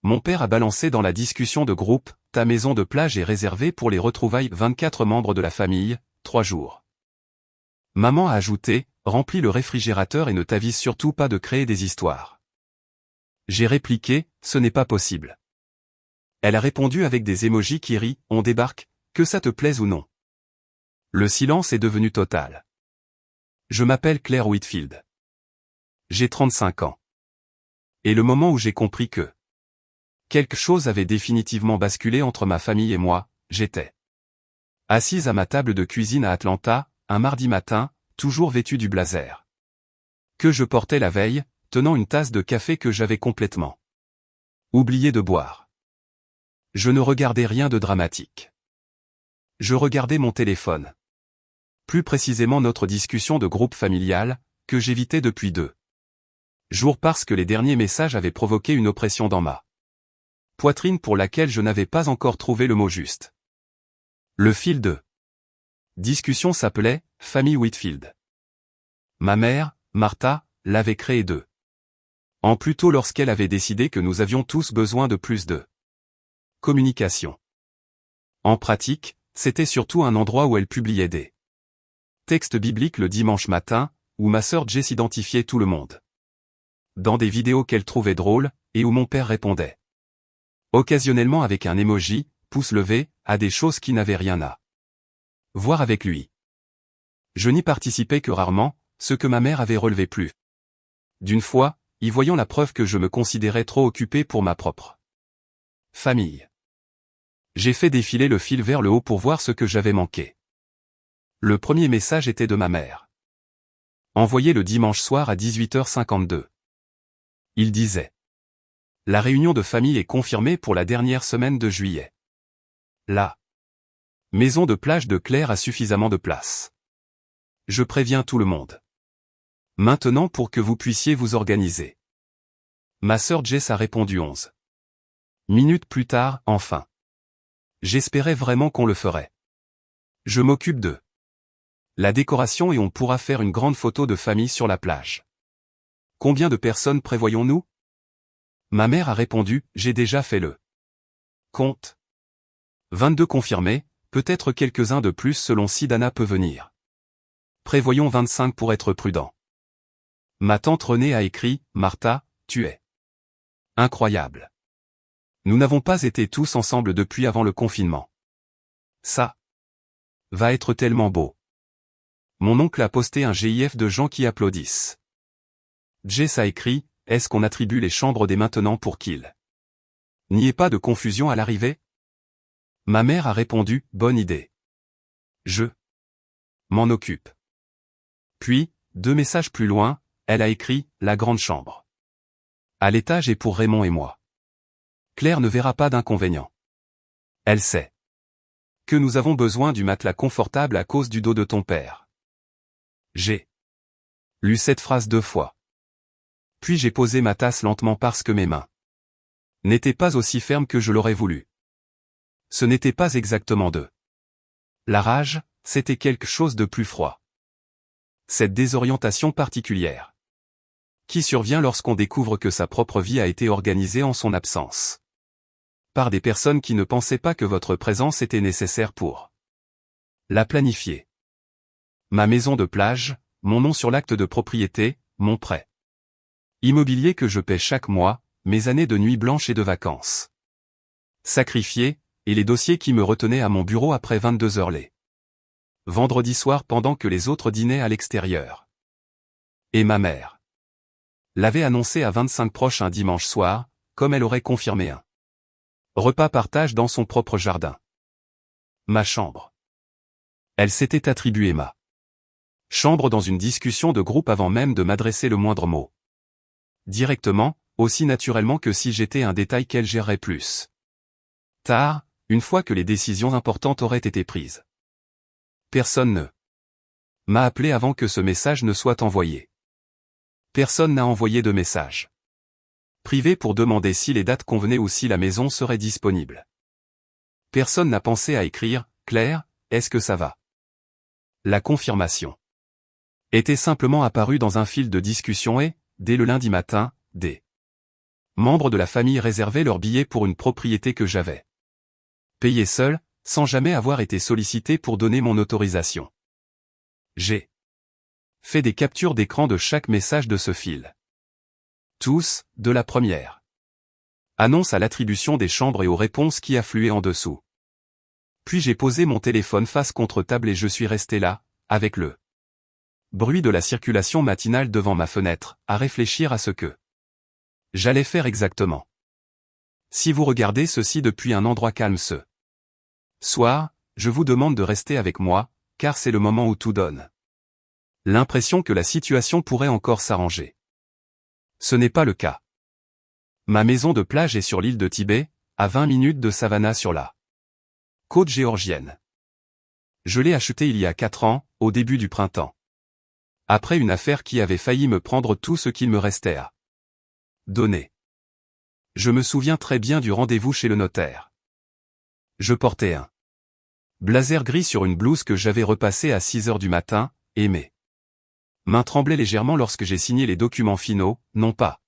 mon père a balancé dans la discussion de groupe, ta maison de plage est réservée pour les retrouvailles 24 membres de la famille, 3 jours. Maman a ajouté, remplis le réfrigérateur et ne t'avise surtout pas de créer des histoires. J'ai répliqué, ce n'est pas possible. Elle a répondu avec des émojis qui rient, on débarque, que ça te plaise ou non. Le silence est devenu total. Je m'appelle Claire Whitfield. J'ai 35 ans. Et le moment où j'ai compris que quelque chose avait définitivement basculé entre ma famille et moi, j'étais assise à ma table de cuisine à Atlanta, un mardi matin, toujours vêtu du blazer que je portais la veille, tenant une tasse de café que j'avais complètement oublié de boire. Je ne regardais rien de dramatique. Je regardais mon téléphone. Plus précisément notre discussion de groupe familial, que j'évitais depuis 2 jours parce que les derniers messages avaient provoqué une oppression dans ma poitrine pour laquelle je n'avais pas encore trouvé le mot juste. Le fil de discussion s'appelait « Famille Whitfield ». Ma mère, Martha, l'avait créé 2 ans plus tôt lorsqu'elle avait décidé que nous avions tous besoin de plus de communication. En pratique, c'était surtout un endroit où elle publiait des textes bibliques le dimanche matin, où ma sœur Jess identifiait tout le monde dans des vidéos qu'elle trouvait drôles, et où mon père répondait occasionnellement avec un emoji, pouce levé, à des choses qui n'avaient rien à voir avec lui. Je n'y participais que rarement, ce que ma mère avait relevé plus d'une fois, y voyant la preuve que je me considérais trop occupé pour ma propre famille. J'ai fait défiler le fil vers le haut pour voir ce que j'avais manqué. Le premier message était de ma mère. Envoyé le dimanche soir à 18h52. Il disait: la réunion de famille est confirmée pour la dernière semaine de juillet. La maison de plage de Claire a suffisamment de place. Je préviens tout le monde maintenant pour que vous puissiez vous organiser. Ma sœur Jess a répondu 11 minutes plus tard, enfin. J'espérais vraiment qu'on le ferait. Je m'occupe de la décoration et on pourra faire une grande photo de famille sur la plage. Combien de personnes prévoyons-nous? Ma mère a répondu, j'ai déjà fait le compte. 22 confirmés, peut-être quelques-uns de plus selon si Dana peut venir. Prévoyons 25 pour être prudent. Ma tante Renée a écrit, Martha, tu es incroyable. Nous n'avons pas été tous ensemble depuis avant le confinement. Ça va être tellement beau. Mon oncle a posté un GIF de gens qui applaudissent. Jess a écrit, est-ce qu'on attribue les chambres dès maintenant pour qu'il n'y ait pas de confusion à l'arrivée? Ma mère a répondu, bonne idée. Je m'en occupe. Puis, 2 messages plus loin, elle a écrit, la grande chambre. À l'étage et pour Raymond et moi. Claire ne verra pas d'inconvénient. Elle sait que nous avons besoin du matelas confortable à cause du dos de ton père. J'ai lu cette phrase 2 fois. Puis j'ai posé ma tasse lentement parce que mes mains n'étaient pas aussi fermes que je l'aurais voulu. Ce n'était pas exactement de la rage, c'était quelque chose de plus froid. Cette désorientation particulière qui survient lorsqu'on découvre que sa propre vie a été organisée en son absence. Par des personnes qui ne pensaient pas que votre présence était nécessaire pour la planifier. Ma maison de plage, mon nom sur l'acte de propriété, mon prêt immobilier que je paie chaque mois, mes années de nuit blanches et de vacances sacrifiées, et les dossiers qui me retenaient à mon bureau après 22 heures les vendredis soirs pendant que les autres dînaient à l'extérieur. Et ma mère l'avait annoncé à 25 proches un dimanche soir, comme elle aurait confirmé un repas partage dans son propre jardin. Ma chambre. Elle s'était attribuée ma chambre dans une discussion de groupe avant même de m'adresser le moindre mot. Directement, aussi naturellement que si j'étais un détail qu'elle gérerait plus tard, une fois que les décisions importantes auraient été prises. Personne ne m'a appelé avant que ce message ne soit envoyé. Personne n'a envoyé de message privé pour demander si les dates convenaient ou si la maison serait disponible. Personne n'a pensé à écrire, Claire, est-ce que ça va? La confirmation était simplement apparue dans un fil de discussion et, dès le lundi matin, des Membres de la famille réservaient leurs billets pour une propriété que j'avais payée seul, sans jamais avoir été sollicité pour donner mon autorisation. J'ai fait des captures d'écran de chaque message de ce fil. Tous, de la première annonce à l'attribution des chambres et aux réponses qui affluaient en dessous. Puis j'ai posé mon téléphone face contre table et je suis resté là, avec le bruit de la circulation matinale devant ma fenêtre, à réfléchir à ce que j'allais faire exactement. Si vous regardez ceci depuis un endroit calme ce soir, je vous demande de rester avec moi, car c'est le moment où tout donne l'impression que la situation pourrait encore s'arranger. Ce n'est pas le cas. Ma maison de plage est sur l'île de Tibet, à 20 minutes de Savannah sur la côte géorgienne. Je l'ai achetée il y a 4 ans, au début du printemps. Après une affaire qui avait failli me prendre tout ce qu'il me restait à donner. Je me souviens très bien du rendez-vous chez le notaire. Je portais un blazer gris sur une blouse que j'avais repassée à 6 heures du matin, et mes mains tremblaient légèrement lorsque j'ai signé les documents finaux, non pas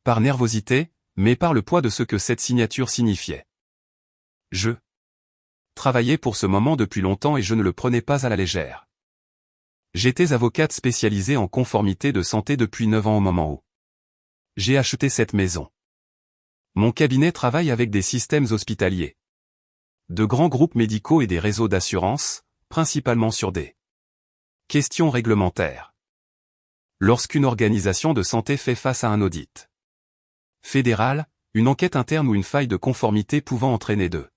par nervosité, mais par le poids de ce que cette signature signifiait. Je travaillais pour ce moment depuis longtemps et je ne le prenais pas à la légère. J'étais avocate spécialisée en conformité de santé depuis 9 ans au moment où j'ai acheté cette maison. Mon cabinet travaille avec des systèmes hospitaliers, de grands groupes médicaux et des réseaux d'assurance, principalement sur des questions réglementaires. Lorsqu'une organisation de santé fait face à un audit fédéral, une enquête interne ou une faille de conformité pouvant entraîner de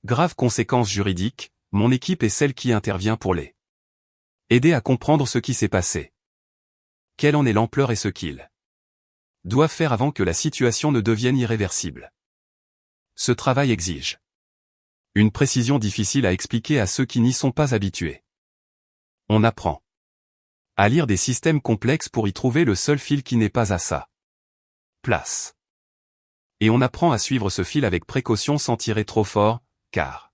graves conséquences juridiques, mon équipe est celle qui intervient pour les aider à comprendre ce qui s'est passé. Quelle en est l'ampleur et ce qu'ils doivent faire avant que la situation ne devienne irréversible. Ce travail exige une précision difficile à expliquer à ceux qui n'y sont pas habitués. On apprend à lire des systèmes complexes pour y trouver le seul fil qui n'est pas à sa place. Et on apprend à suivre ce fil avec précaution sans tirer trop fort, car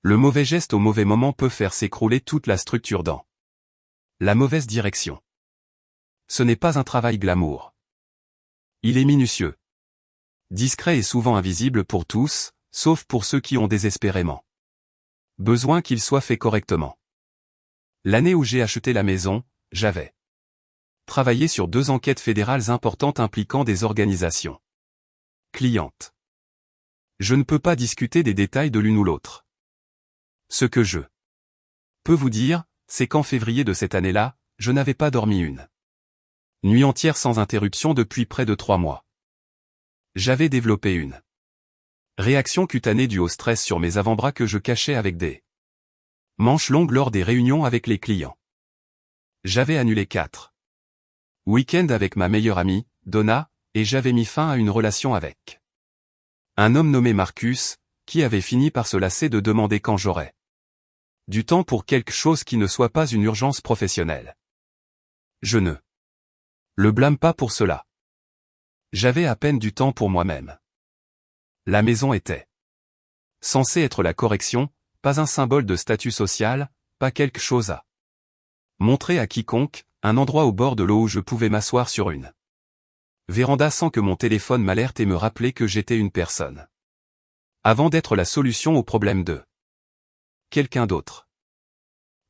le mauvais geste au mauvais moment peut faire s'écrouler toute la structure dans la mauvaise direction. Ce n'est pas un travail glamour. Il est minutieux, discret et souvent invisible pour tous, sauf pour ceux qui ont désespérément besoin qu'il soit fait correctement. L'année où j'ai acheté la maison, j'avais travaillé sur 2 enquêtes fédérales importantes impliquant des organisations clientes. Je ne peux pas discuter des détails de l'une ou l'autre. Ce que je peux vous dire, c'est qu'en février de cette année-là, je n'avais pas dormi une nuit entière sans interruption depuis près de 3 mois. J'avais développé une réaction cutanée due au stress sur mes avant-bras que je cachais avec des manches longues lors des réunions avec les clients. J'avais annulé 4 week-ends avec ma meilleure amie, Donna, et j'avais mis fin à une relation avec un homme nommé Marcus, qui avait fini par se lasser de demander quand j'aurais du temps pour quelque chose qui ne soit pas une urgence professionnelle. Je ne le blâme pas pour cela. J'avais à peine du temps pour moi-même. La maison était censée être la correction, pas un symbole de statut social, pas quelque chose à montrer à quiconque, un endroit au bord de l'eau où je pouvais m'asseoir sur une véranda sans que mon téléphone m'alerte et me rappeler que j'étais une personne. Avant d'être la solution au problème de quelqu'un d'autre.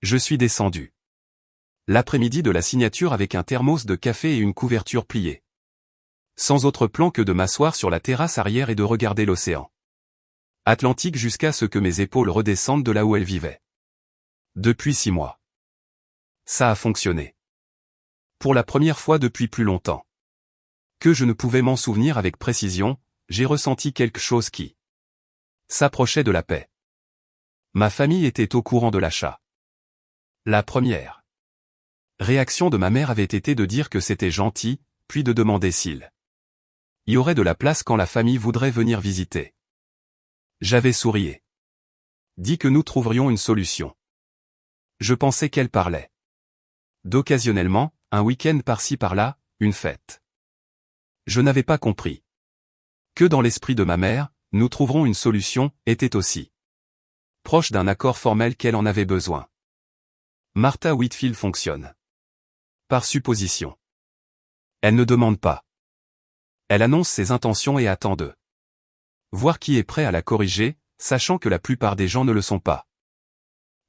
Je suis descendu l'après-midi de la signature avec un thermos de café et une couverture pliée. Sans autre plan que de m'asseoir sur la terrasse arrière et de regarder l'océan Atlantique jusqu'à ce que mes épaules redescendent de là où elles vivaient. Depuis 6 mois. Ça a fonctionné. Pour la première fois depuis plus longtemps que je ne pouvais m'en souvenir avec précision, j'ai ressenti quelque chose qui s'approchait de la paix. Ma famille était au courant de l'achat. La première réaction de ma mère avait été de dire que c'était gentil, puis de demander s'il y aurait de la place quand la famille voudrait venir visiter. J'avais sourié. Dit que nous trouverions une solution. Je pensais qu'elle parlait d'occasionnellement, un week-end par-ci par-là, une fête. Je n'avais pas compris que dans l'esprit de ma mère, nous trouverons une solution, était aussi proche d'un accord formel qu'elle en avait besoin. Martha Whitfield fonctionne par supposition. Elle ne demande pas. Elle annonce ses intentions et attend de voir qui est prêt à la corriger, sachant que la plupart des gens ne le sont pas.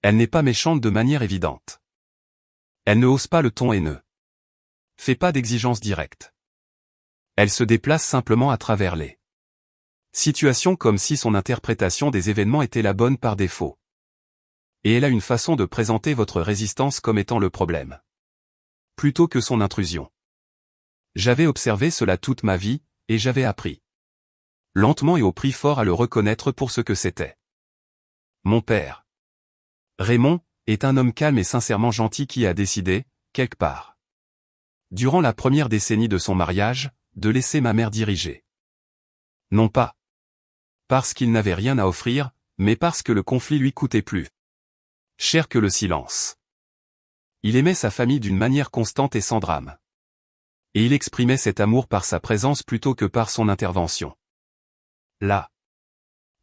Elle n'est pas méchante de manière évidente. Elle ne hausse pas le ton et ne fait pas d'exigences directes. Elle se déplace simplement à travers les situations comme si son interprétation des événements était la bonne par défaut. Et elle a une façon de présenter votre résistance comme étant le problème, plutôt que son intrusion. J'avais observé cela toute ma vie, et j'avais appris, lentement et au prix fort, à le reconnaître pour ce que c'était. Mon père, Raymond, est un homme calme et sincèrement gentil qui a décidé, quelque part, durant la première décennie de son mariage, de laisser ma mère diriger. Non pas parce qu'il n'avait rien à offrir, mais parce que le conflit lui coûtait plus cher que le silence. Il aimait sa famille d'une manière constante et sans drame. Et il exprimait cet amour par sa présence plutôt que par son intervention. La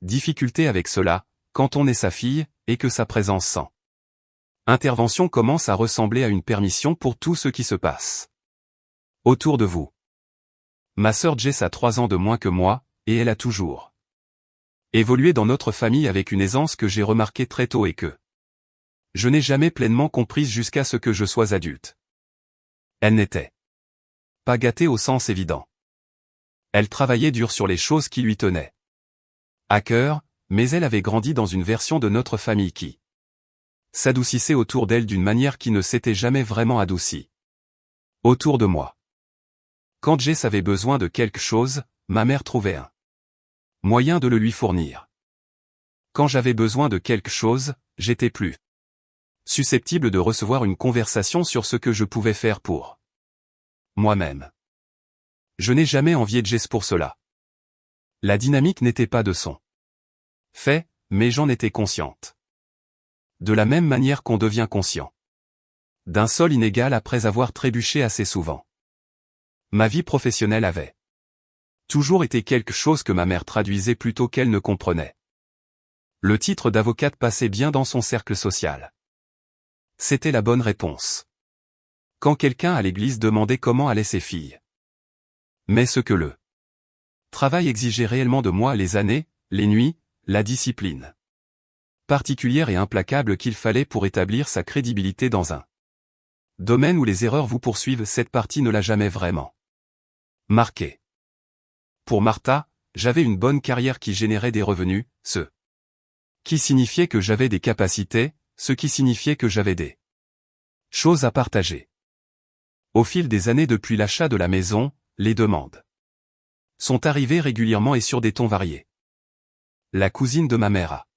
difficulté avec cela, quand on est sa fille, est que sa présence sans intervention commence à ressembler à une permission pour tout ce qui se passe autour de vous. Ma sœur Jess a 3 ans de moins que moi, et elle a toujours évolué dans notre famille avec une aisance que j'ai remarquée très tôt et que je n'ai jamais pleinement comprise jusqu'à ce que je sois adulte. Elle n'était pas gâtée au sens évident. Elle travaillait dur sur les choses qui lui tenaient à cœur, mais elle avait grandi dans une version de notre famille qui s'adoucissait autour d'elle d'une manière qui ne s'était jamais vraiment adoucie autour de moi. Quand Jess avait besoin de quelque chose, ma mère trouvait un moyen de le lui fournir. Quand j'avais besoin de quelque chose, j'étais plus susceptible de recevoir une conversation sur ce que je pouvais faire pour moi-même. Je n'ai jamais envié Jess pour cela. La dynamique n'était pas de son fait, mais j'en étais consciente. De la même manière qu'on devient conscient d'un sol inégal après avoir trébuché assez souvent. Ma vie professionnelle avait toujours été quelque chose que ma mère traduisait plutôt qu'elle ne comprenait. Le titre d'avocate passait bien dans son cercle social. C'était la bonne réponse. Quand quelqu'un à l'église demandait comment allaient ses filles. Mais ce que le travail exigeait réellement de moi, les années, les nuits, la discipline particulière et implacable qu'il fallait pour établir sa crédibilité dans un domaine où les erreurs vous poursuivent, cette partie ne l'a jamais vraiment marqué. Pour Martha, j'avais une bonne carrière qui générait des revenus, ce qui signifiait que j'avais des capacités, ce qui signifiait que j'avais des choses à partager. Au fil des années depuis l'achat de la maison, les demandes sont arrivées régulièrement et sur des tons variés. La cousine de ma mère a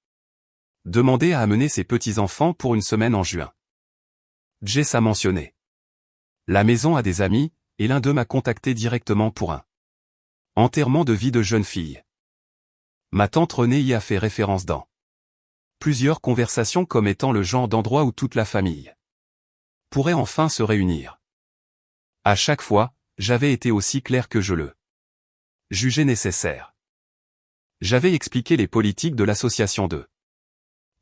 demandé à amener ses petits-enfants pour une semaine en juin. Jess a mentionné la maison à des amis, et l'un d'eux m'a contacté directement pour un enterrement de vie de jeune fille. Ma tante Renée y a fait référence dans plusieurs conversations comme étant le genre d'endroit où toute la famille pourrait enfin se réunir. À chaque fois, j'avais été aussi clair que je le jugeais nécessaire. J'avais expliqué les politiques de l'association de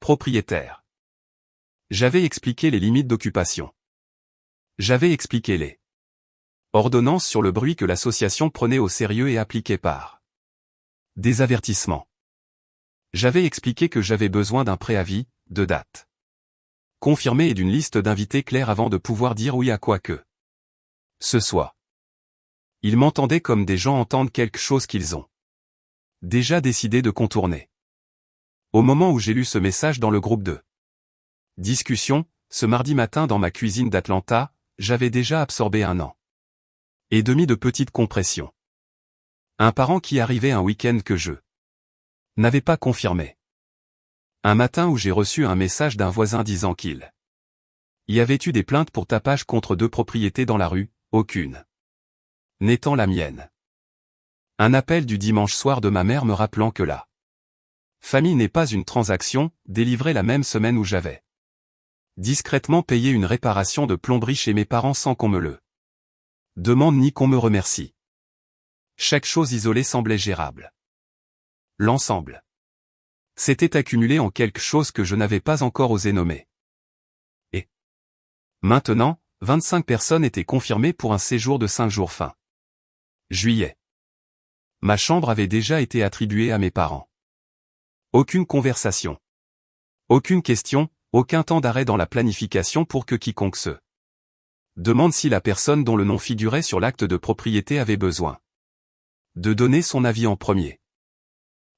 propriétaires. J'avais expliqué les limites d'occupation. J'avais expliqué les ordonnances sur le bruit que l'association prenait au sérieux et appliquait par des avertissements. J'avais expliqué que j'avais besoin d'un préavis, de date confirmée et d'une liste d'invités claire avant de pouvoir dire oui à quoi que ce soit. Ils m'entendaient comme des gens entendent quelque chose qu'ils ont déjà décidé de contourner. Au moment où j'ai lu ce message dans le groupe de discussion, ce mardi matin dans ma cuisine d'Atlanta, j'avais déjà absorbé 1 an et demi de petites compressions. Un parent qui arrivait un week-end que je n'avais pas confirmé. Un matin où j'ai reçu un message d'un voisin disant qu'il y avait eu des plaintes pour tapage contre 2 propriétés dans la rue, aucune n'étant la mienne. Un appel du dimanche soir de ma mère me rappelant que la famille n'est pas une transaction, délivrée la même semaine où j'avais discrètement payé une réparation de plomberie chez mes parents sans qu'on me le demande ni qu'on me remercie. Chaque chose isolée semblait gérable. L'ensemble s'était accumulé en quelque chose que je n'avais pas encore osé nommer. Et maintenant, 25 personnes étaient confirmées pour un séjour de 5 jours fin juillet. Ma chambre avait déjà été attribuée à mes parents. Aucune conversation. Aucune question, aucun temps d'arrêt dans la planification pour que quiconque se demande si la personne dont le nom figurait sur l'acte de propriété avait besoin de donner son avis en premier.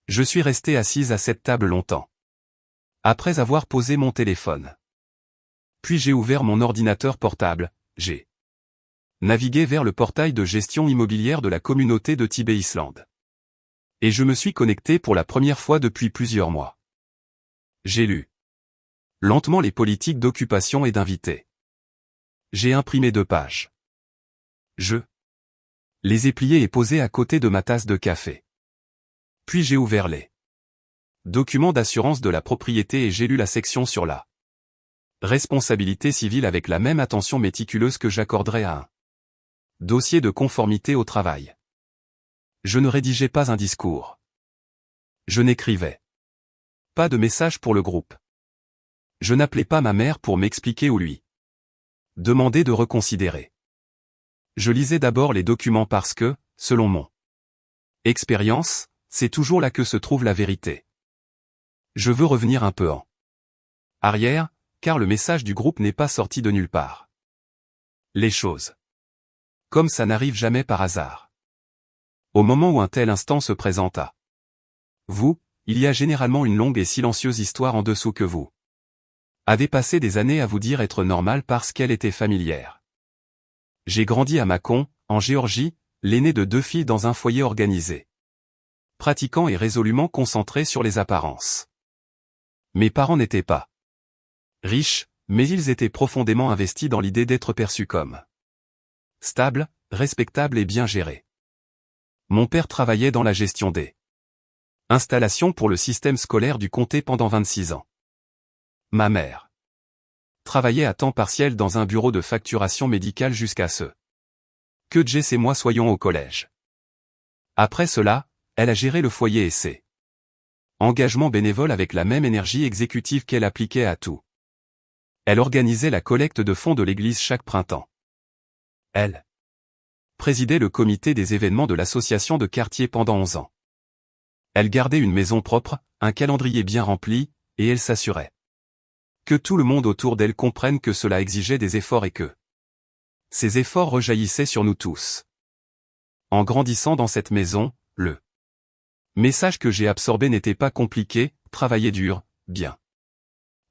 Je suis resté assise à cette table longtemps. Après avoir posé mon téléphone. Puis j'ai ouvert mon ordinateur portable, j'ai navigué vers le portail de gestion immobilière de la communauté de Tibet-Islande. Et je me suis connecté pour la première fois depuis plusieurs mois. J'ai lu lentement les politiques d'occupation et d'invités. J'ai imprimé 2 pages. Je les ai pliées et posées à côté de ma tasse de café. Puis j'ai ouvert les documents d'assurance de la propriété et j'ai lu la section sur la responsabilité civile avec la même attention méticuleuse que j'accorderais à un dossier de conformité au travail. Je ne rédigeais pas un discours. Je n'écrivais pas de message pour le groupe. Je n'appelais pas ma mère pour m'expliquer ou lui demander de reconsidérer. Je lisais d'abord les documents parce que, selon mon expérience, c'est toujours là que se trouve la vérité. Je veux revenir un peu en arrière, car le message du groupe n'est pas sorti de nulle part. Les choses, comme ça n'arrive jamais par hasard. Au moment où un tel instant se présente à vous, il y a généralement une longue et silencieuse histoire en dessous que vous avez passé des années à vous dire être normale parce qu'elle était familière. J'ai grandi à Mâcon, en Géorgie, l'aîné de 2 filles dans un foyer organisé, pratiquant et résolument concentré sur les apparences. Mes parents n'étaient pas riches, mais ils étaient profondément investis dans l'idée d'être perçus comme stables, respectables et bien gérés. Mon père travaillait dans la gestion des installations pour le système scolaire du comté pendant 26 ans. Ma mère travaillait à temps partiel dans un bureau de facturation médicale jusqu'à ce que Jess et moi soyons au collège. Après cela, elle a géré le foyer et ses engagements bénévoles avec la même énergie exécutive qu'elle appliquait à tout. Elle organisait la collecte de fonds de l'église chaque printemps. Elle présidait le comité des événements de l'association de quartier pendant 11 ans. Elle gardait une maison propre, un calendrier bien rempli, et elle s'assurait que tout le monde autour d'elle comprenne que cela exigeait des efforts et que ces efforts rejaillissaient sur nous tous. En grandissant dans cette maison, le message que j'ai absorbé n'était pas compliqué, travailler dur, bien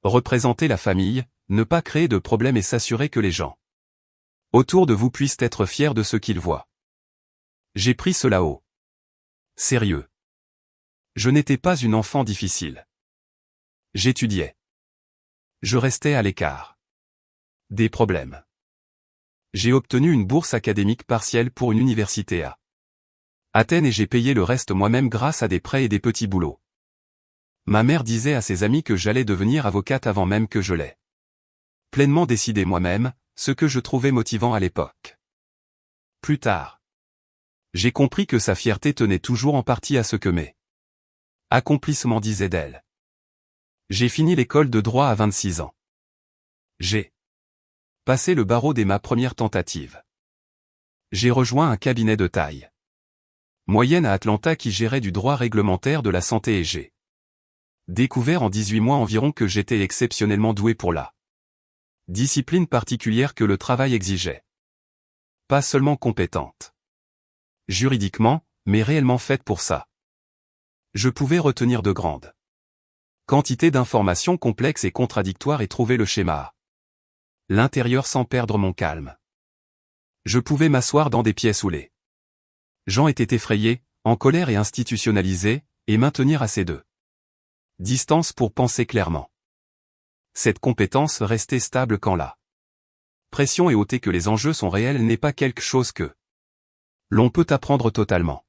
représenter la famille, ne pas créer de problèmes et s'assurer que les gens autour de vous puissent être fiers de ce qu'ils voient. J'ai pris cela au sérieux. Je n'étais pas une enfant difficile. J'étudiais. Je restais à l'écart des problèmes. J'ai obtenu une bourse académique partielle pour une université à Athènes et j'ai payé le reste moi-même grâce à des prêts et des petits boulots. Ma mère disait à ses amis que j'allais devenir avocate avant même que je l'aie pleinement décidé moi-même, ce que je trouvais motivant à l'époque. Plus tard, j'ai compris que sa fierté tenait toujours en partie à ce que mes accomplissements disaient d'elle. J'ai fini l'école de droit à 26 ans. J'ai passé le barreau dès ma première tentative. J'ai rejoint un cabinet de taille moyenne à Atlanta qui gérait du droit réglementaire de la santé et j'ai découvert en 18 mois environ que j'étais exceptionnellement doué pour la discipline particulière que le travail exigeait. Pas seulement compétente juridiquement, mais réellement faite pour ça. Je pouvais retenir de grandes quantités d'informations complexes et contradictoires et trouver le schéma à l'intérieur sans perdre mon calme. Je pouvais m'asseoir dans des pièces où les gens étaient effrayés, en colère et institutionnalisés, et maintenir assez de distance pour penser clairement. Cette compétence restait stable quand la pression est haute et que les enjeux sont réels n'est pas quelque chose que l'on peut apprendre totalement.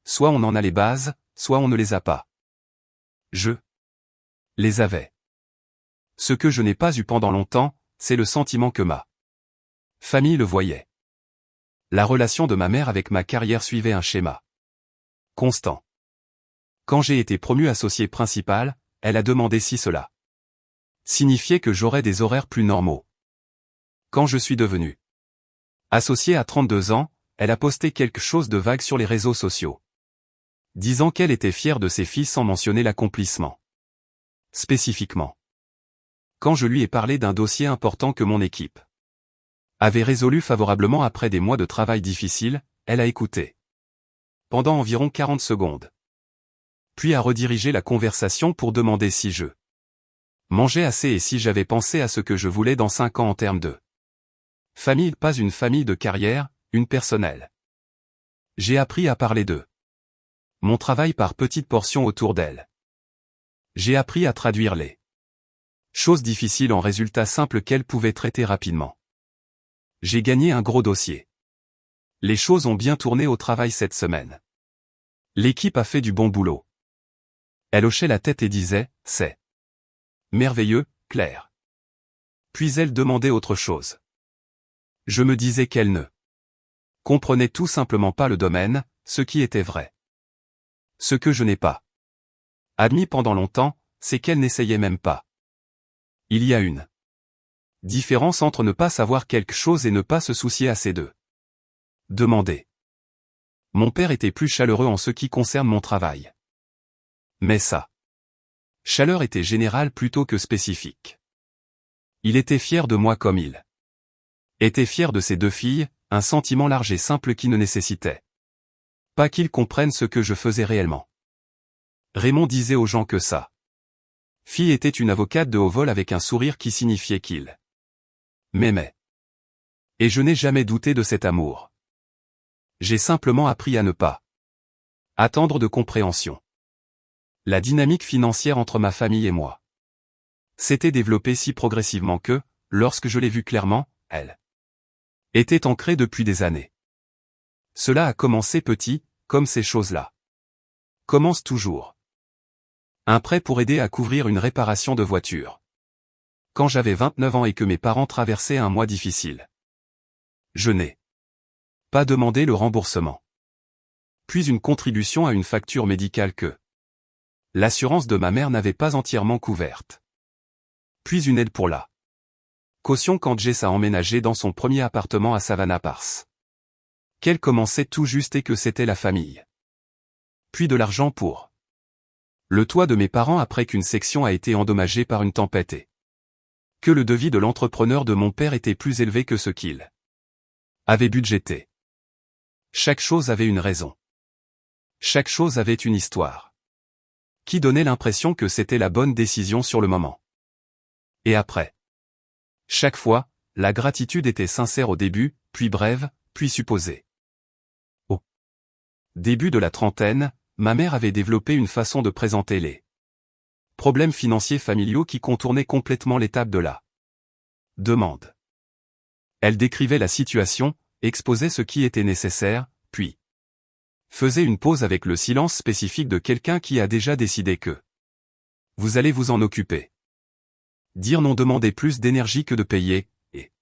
Soit on en a les bases, soit on ne les a pas. Je les avais. Ce que je n'ai pas eu pendant longtemps, c'est le sentiment que ma famille le voyait. La relation de ma mère avec ma carrière suivait un schéma constant. Quand j'ai été promu associé principal, elle a demandé si cela signifiait que j'aurais des horaires plus normaux. Quand je suis devenu associé à 32 ans, elle a posté quelque chose de vague sur les réseaux sociaux, disant qu'elle était fière de ses filles sans mentionner l'accomplissement. Spécifiquement, quand je lui ai parlé d'un dossier important que mon équipe avait résolu favorablement après des mois de travail difficile, elle a écouté pendant environ 40 secondes. Puis a redirigé la conversation pour demander si je mangeais assez et si j'avais pensé à ce que je voulais dans 5 ans en termes de famille, pas une famille de carrière, une personnelle. J'ai appris à parler de mon travail par petites portions autour d'elle. J'ai appris à traduire les choses difficiles en résultats simples qu'elle pouvait traiter rapidement. J'ai gagné un gros dossier. Les choses ont bien tourné au travail cette semaine. L'équipe a fait du bon boulot. Elle hochait la tête et disait, c'est merveilleux, Claire. Puis elle demandait autre chose. Je me disais qu'elle ne comprenait tout simplement pas le domaine, ce qui était vrai. Ce que je n'ai pas admis pendant longtemps, c'est qu'elle n'essayait même pas. Il y a une différence entre ne pas savoir quelque chose et ne pas se soucier assez d'eux. Demander. Mon père était plus chaleureux en ce qui concerne mon travail. Mais sa chaleur était générale plutôt que spécifique. Il était fier de moi comme il était fier de ses 2 filles, un sentiment large et simple qui ne nécessitait pas qu'ils comprennent ce que je faisais réellement. Raymond disait aux gens que sa fille était une avocate de haut vol avec un sourire qui signifiait qu'il m'aimait. Et je n'ai jamais douté de cet amour. J'ai simplement appris à ne pas attendre de compréhension. La dynamique financière entre ma famille et moi s'était développée si progressivement que, lorsque je l'ai vue clairement, elle était ancrée depuis des années. Cela a commencé petit, comme ces choses-là commencent toujours. Un prêt pour aider à couvrir une réparation de voiture. Quand j'avais 29 ans et que mes parents traversaient un mois difficile. Je n'ai pas demandé le remboursement. Puis une contribution à une facture médicale que l'assurance de ma mère n'avait pas entièrement couverte. Puis une aide pour la caution quand Jess a emménagé dans son premier appartement à Savannah Park. Qu'elle commençait tout juste et que c'était la famille. Puis de l'argent pour le toit de mes parents après qu'une section a été endommagée par une tempête et que le devis de l'entrepreneur de mon père était plus élevé que ce qu'il avait budgété. Chaque chose avait une raison. Chaque chose avait une histoire. Qui donnait l'impression que c'était la bonne décision sur le moment. Et après. Chaque fois, la gratitude était sincère au début, puis brève, puis supposée. Au début de la trentaine, ma mère avait développé une façon de présenter les problèmes financiers familiaux qui contournaient complètement l'étape de la demande. Elle décrivait la situation, exposait ce qui était nécessaire, puis faisait une pause avec le silence spécifique de quelqu'un qui a déjà décidé que vous allez vous en occuper. Dire non demandait plus d'énergie que de payer, et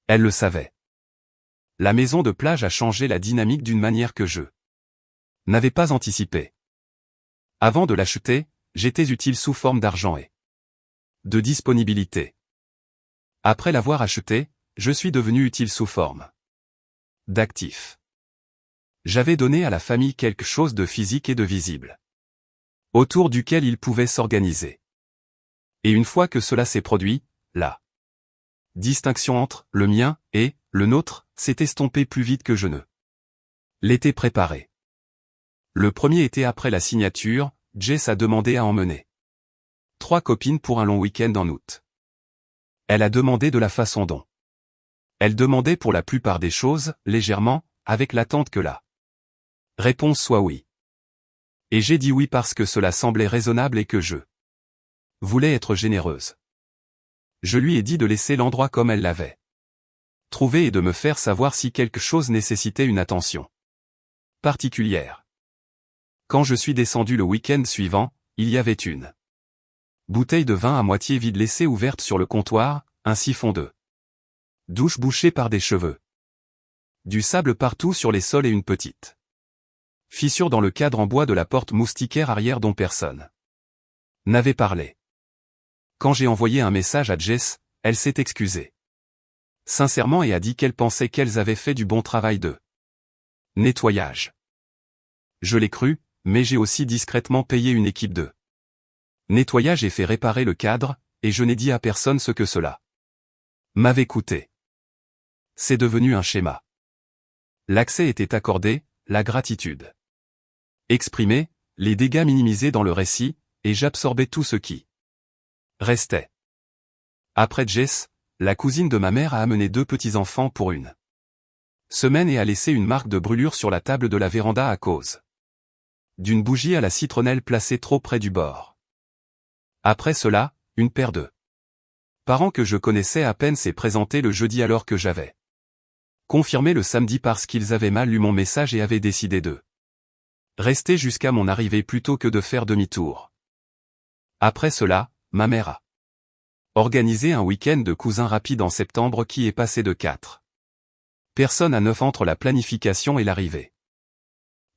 elle le savait. La maison de plage a changé la dynamique d'une manière que je n'avais pas anticipée. Avant de l'acheter, j'étais utile sous forme d'argent et de disponibilité. Après l'avoir acheté, je suis devenu utile sous forme d'actif. J'avais donné à la famille quelque chose de physique et de visible, autour duquel ils pouvaient s'organiser. Et une fois que cela s'est produit, la distinction entre le mien et le nôtre s'est estompée plus vite que je ne l'étais préparé. Le premier été après la signature, Jess a demandé à emmener 3 copines pour un long week-end en août. Elle a demandé de la façon dont elle demandait pour la plupart des choses, légèrement, avec l'attente que la réponse soit oui. Et j'ai dit oui parce que cela semblait raisonnable et que je voulais être généreuse. Je lui ai dit de laisser l'endroit comme elle l'avait trouvé et de me faire savoir si quelque chose nécessitait une attention particulière. Quand je suis descendu le week-end suivant, il y avait une bouteille de vin à moitié vide laissée ouverte sur le comptoir, un siphon de douche bouché par des cheveux. Du sable partout sur les sols et une petite fissure dans le cadre en bois de la porte moustiquaire arrière dont personne n'avait parlé. Quand j'ai envoyé un message à Jess, elle s'est excusée sincèrement et a dit qu'elle pensait qu'elles avaient fait du bon travail de Nettoyage. Je l'ai cru, mais j'ai aussi discrètement payé une équipe de nettoyage et fait réparer le cadre, et je n'ai dit à personne ce que cela m'avait coûté. C'est devenu un schéma. L'accès était accordé, la gratitude exprimée, les dégâts minimisés dans le récit, et j'absorbais tout ce qui restait. Après Jess, la cousine de ma mère a amené 2 petits-enfants pour une semaine et a laissé une marque de brûlure sur la table de la véranda à cause d'une bougie à la citronnelle placée trop près du bord. Après cela, une paire de parents que je connaissais à peine s'est présentée le jeudi alors que j'avais confirmé le samedi parce qu'ils avaient mal lu mon message et avaient décidé de rester jusqu'à mon arrivée plutôt que de faire demi-tour. Après cela, ma mère a organisé un week-end de cousins rapide en septembre qui est passé de 4 personnes à 9 entre la planification et l'arrivée.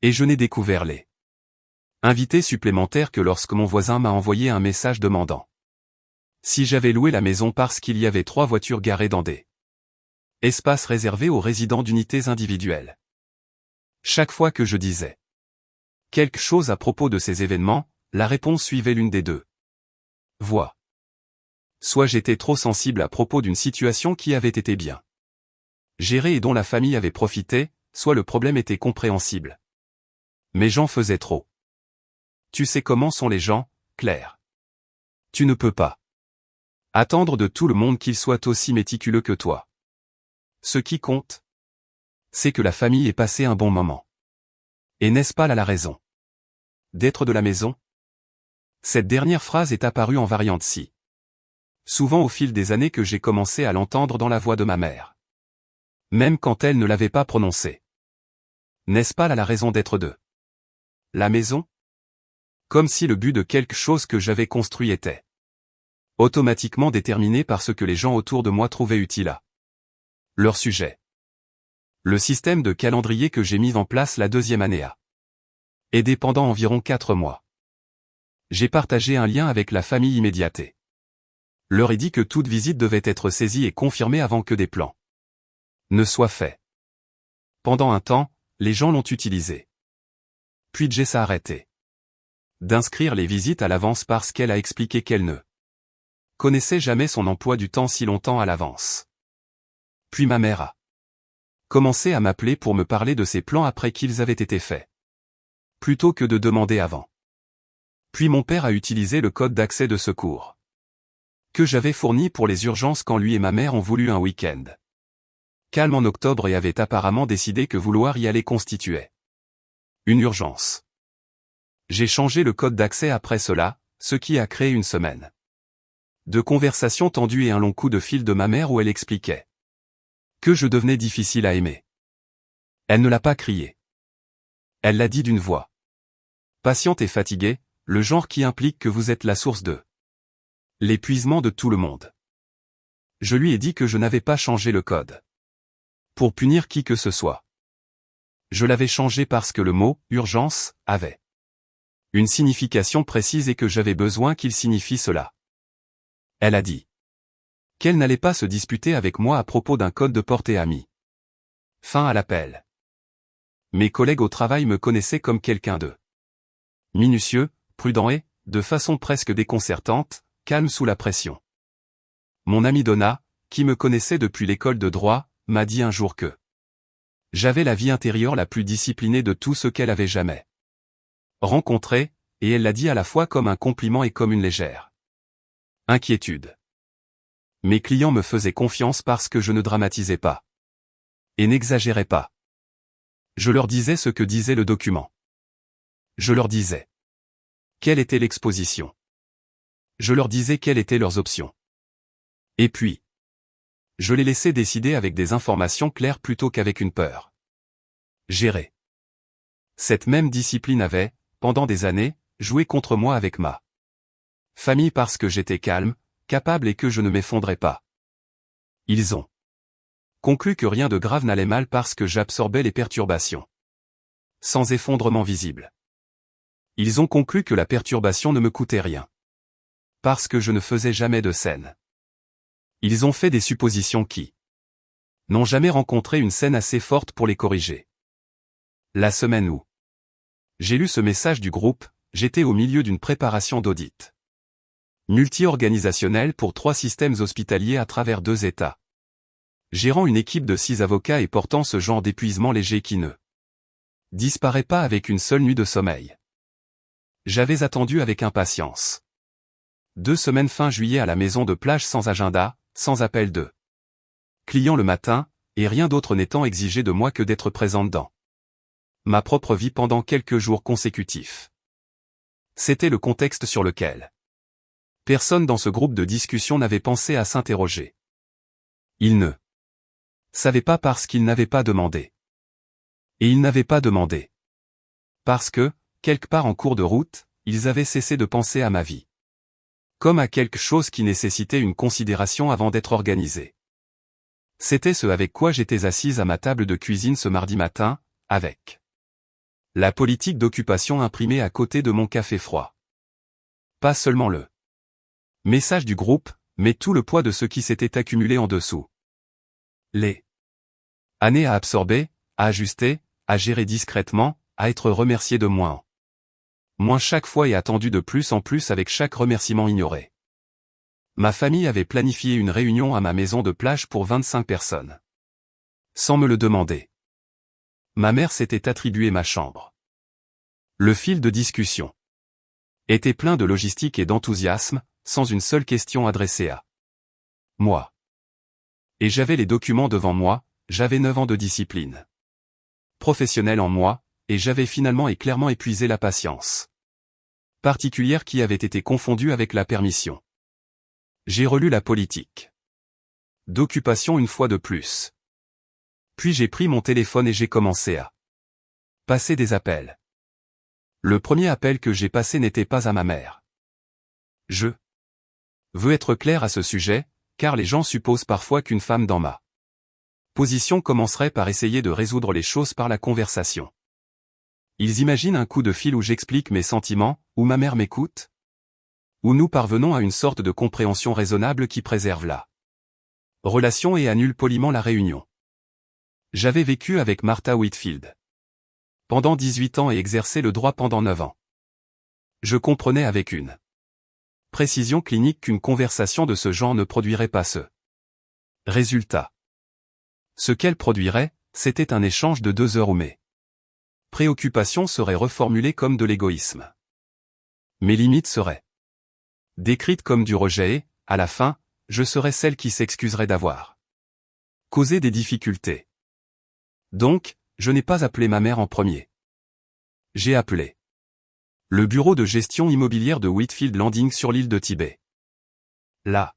Et je n'ai découvert les invités supplémentaires que lorsque mon voisin m'a envoyé un message demandant si j'avais loué la maison parce qu'il y avait 3 voitures garées dans des espaces réservés aux résidents d'unités individuelles. Chaque fois que je disais quelque chose à propos de ces événements, la réponse suivait l'une des deux voies. Soit j'étais trop sensible à propos d'une situation qui avait été bien gérée et dont la famille avait profité, soit le problème était compréhensible. Mais j'en faisais trop. Tu sais comment sont les gens, Claire. Tu ne peux pas attendre de tout le monde qu'il soit aussi méticuleux que toi. Ce qui compte, c'est que la famille ait passé un bon moment. Et n'est-ce pas là la raison d'être de la maison? Cette dernière phrase est apparue en variante si souvent au fil des années que j'ai commencé à l'entendre dans la voix de ma mère. Même quand elle ne l'avait pas prononcée. N'est-ce pas là la raison d'être de la maison? Comme si le but de quelque chose que j'avais construit était automatiquement déterminé par ce que les gens autour de moi trouvaient utile à leur sujet. Le système de calendrier que j'ai mis en place la 2e année a aidé pendant environ 4 mois. J'ai partagé un lien avec la famille immédiate. Leur ai dit que toute visite devait être saisie et confirmée avant que des plans ne soient faits. Pendant un temps, les gens l'ont utilisé. Puis Jess a arrêté d'inscrire les visites à l'avance parce qu'elle a expliqué qu'elle ne connaissait jamais son emploi du temps si longtemps à l'avance. Puis ma mère a commencé à m'appeler pour me parler de ses plans après qu'ils avaient été faits, plutôt que de demander avant. Puis mon père a utilisé le code d'accès de secours que j'avais fourni pour les urgences quand lui et ma mère ont voulu un week-end calme en octobre et avaient apparemment décidé que vouloir y aller constituait une urgence. J'ai changé le code d'accès après cela, ce qui a créé une semaine de conversations tendues et un long coup de fil de ma mère où elle expliquait que je devenais difficile à aimer. Elle ne l'a pas crié. Elle l'a dit d'une voix patiente et fatiguée, le genre qui implique que vous êtes la source de l'épuisement de tout le monde. Je lui ai dit que je n'avais pas changé le code pour punir qui que ce soit. Je l'avais changé parce que le mot « urgence » avait une signification précise et que j'avais besoin qu'il signifie cela. Elle a dit qu'elle n'allait pas se disputer avec moi à propos d'un code de portée amie. Fin à l'appel. Mes collègues au travail me connaissaient comme quelqu'un de minutieux, prudent et, de façon presque déconcertante, calme sous la pression. Mon amie Donna, qui me connaissait depuis l'école de droit, m'a dit un jour que j'avais la vie intérieure la plus disciplinée de tout ce qu'elle avait jamais rencontré, et elle l'a dit à la fois comme un compliment et comme une légère inquiétude. Mes clients me faisaient confiance parce que je ne dramatisais pas et n'exagérais pas. Je leur disais ce que disait le document. Je leur disais quelle était l'exposition. Je leur disais quelles étaient leurs options. Et puis, je les laissais décider avec des informations claires plutôt qu'avec une peur gérée. Cette même discipline avait, pendant des années, joué contre moi avec ma famille parce que j'étais calme, capable et que je ne m'effondrais pas. Ils ont conclu que rien de grave n'allait mal parce que j'absorbais les perturbations sans effondrement visible. Ils ont conclu que la perturbation ne me coûtait rien parce que je ne faisais jamais de scène. Ils ont fait des suppositions qui n'ont jamais rencontré une scène assez forte pour les corriger. La semaine où j'ai lu ce message du groupe, j'étais au milieu d'une préparation d'audit multi-organisationnelle pour 3 systèmes hospitaliers à travers 2 États. Gérant une équipe de 6 avocats et portant ce genre d'épuisement léger qui ne disparaît pas avec une seule nuit de sommeil. J'avais attendu avec impatience. 2 semaines fin juillet à la maison de plage sans agenda, sans appel de client le matin, et rien d'autre n'étant exigé de moi que d'être présent dans ma propre vie pendant quelques jours consécutifs. C'était le contexte sur lequel personne dans ce groupe de discussion n'avait pensé à s'interroger. Il ne savait pas parce qu'il n'avait pas demandé. Et ils n'avaient pas demandé. Parce que, quelque part en cours de route, ils avaient cessé de penser à ma vie. Comme à quelque chose qui nécessitait une considération avant d'être organisé. C'était ce avec quoi j'étais assise à ma table de cuisine ce mardi matin, avec la politique d'occupation imprimée à côté de mon café froid. Pas seulement le message du groupe, mais tout le poids de ce qui s'était accumulé en dessous. Les années à absorber, à ajuster, à gérer discrètement, à être remercié de moins en moins chaque fois et attendu de plus en plus avec chaque remerciement ignoré. Ma famille avait planifié une réunion à ma maison de plage pour 25 personnes. Sans me le demander. Ma mère s'était attribué ma chambre. Le fil de discussion était plein de logistique et d'enthousiasme, sans une seule question adressée à moi. Et j'avais les documents devant moi, j'avais 9 ans de discipline professionnelle en moi, et j'avais finalement et clairement épuisé la patience particulière qui avait été confondue avec la permission. J'ai relu la politique d'occupation une fois de plus. Puis j'ai pris mon téléphone et j'ai commencé à passer des appels. Le premier appel que j'ai passé n'était pas à ma mère. Je veux être clair à ce sujet, car les gens supposent parfois qu'une femme dans ma position commencerait par essayer de résoudre les choses par la conversation. Ils imaginent un coup de fil où j'explique mes sentiments, où ma mère m'écoute, où nous parvenons à une sorte de compréhension raisonnable qui préserve la relation et annule poliment la réunion. J'avais vécu avec Martha Whitfield pendant 18 ans et exercé le droit pendant 9 ans. Je comprenais avec une précision clinique qu'une conversation de ce genre ne produirait pas ce résultat. Ce qu'elle produirait, c'était un échange de 2 heures où mes préoccupations seraient reformulées comme de l'égoïsme. Mes limites seraient décrites comme du rejet et, à la fin, je serais celle qui s'excuserait d'avoir causé des difficultés. Donc, je n'ai pas appelé ma mère en premier. J'ai appelé le bureau de gestion immobilière de Whitfield Landing sur l'île de Tibet. La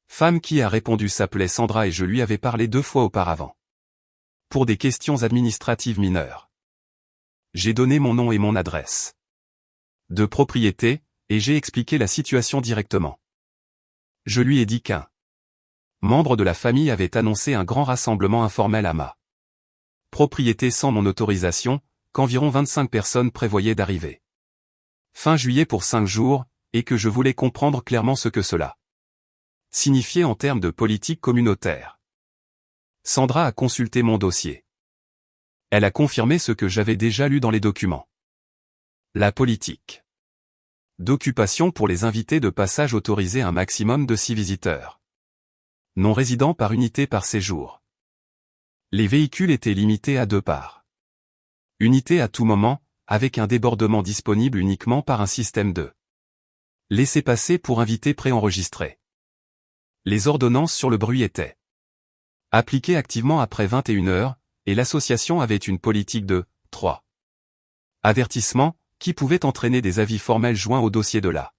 femme qui a répondu s'appelait Sandra et je lui avais parlé 2 fois auparavant. Pour des questions administratives mineures. J'ai donné mon nom et mon adresse de propriété, et j'ai expliqué la situation directement. Je lui ai dit qu'un membre de la famille avait annoncé un grand rassemblement informel à ma propriété sans mon autorisation, qu'environ 25 personnes prévoyaient d'arriver fin juillet pour 5 jours, et que je voulais comprendre clairement ce que cela signifiait en termes de politique communautaire. Sandra a consulté mon dossier. Elle a confirmé ce que j'avais déjà lu dans les documents. La politique d'occupation pour les invités de passage autorisait un maximum de 6 visiteurs non résidents par unité par séjour. Les véhicules étaient limités à 2 par unité à tout moment, avec un débordement disponible uniquement par un système de laissez-passer pour invités préenregistrés. Les ordonnances sur le bruit étaient appliquées activement après 21 heures, et l'association avait une politique de 3 avertissements, qui pouvaient entraîner des avis formels joints au dossier de la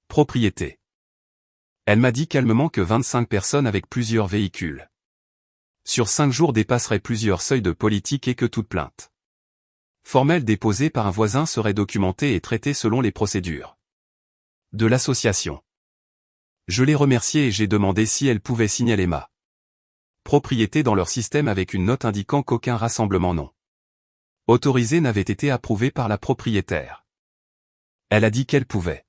propriété. Elle m'a dit calmement que 25 personnes avec plusieurs véhicules sur 5 jours dépasseraient plusieurs seuils de politique et que toute plainte formelle déposée par un voisin serait documentée et traitée selon les procédures de l'association. Je l'ai remerciée et j'ai demandé si elle pouvait signaler ma propriété dans leur système avec une note indiquant qu'aucun rassemblement non autorisé n'avait été approuvé par la propriétaire. Elle a dit qu'elle pouvait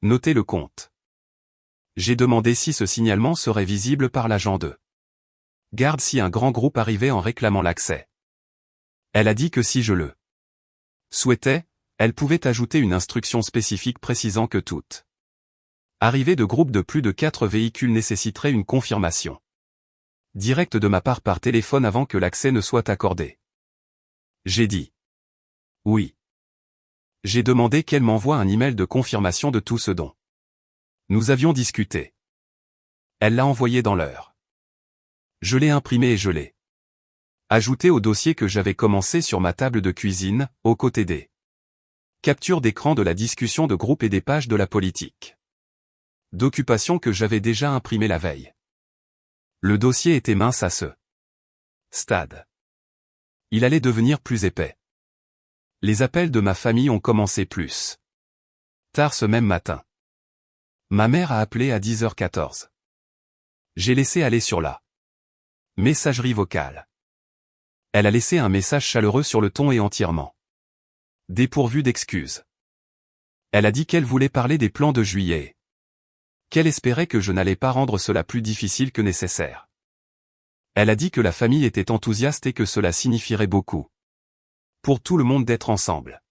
noter le compte. J'ai demandé si ce signalement serait visible par l'agent de garde si un grand groupe arrivait en réclamant l'accès. Elle a dit que si je le souhaitais, elle pouvait ajouter une instruction spécifique précisant que toute arrivée de groupe de plus de 4 véhicules nécessiterait une confirmation directe de ma part par téléphone avant que l'accès ne soit accordé. J'ai dit oui. J'ai demandé qu'elle m'envoie un email de confirmation de tout ce dont nous avions discuté. Elle l'a envoyé dans l'heure. Je l'ai imprimé et je l'ai ajouté au dossier que j'avais commencé sur ma table de cuisine, aux côtés des captures d'écran de la discussion de groupe et des pages de la politique d'occupation que j'avais déjà imprimé la veille. Le dossier était mince à ce stade. Il allait devenir plus épais. Les appels de ma famille ont commencé plus tard ce même matin. Ma mère a appelé à 10h14. J'ai laissé aller sur la messagerie vocale. Elle a laissé un message chaleureux sur le ton et entièrement dépourvu d'excuses. Elle a dit qu'elle voulait parler des plans de juillet. Qu'elle espérait que je n'allais pas rendre cela plus difficile que nécessaire. Elle a dit que la famille était enthousiaste et que cela signifierait beaucoup pour tout le monde d'être ensemble.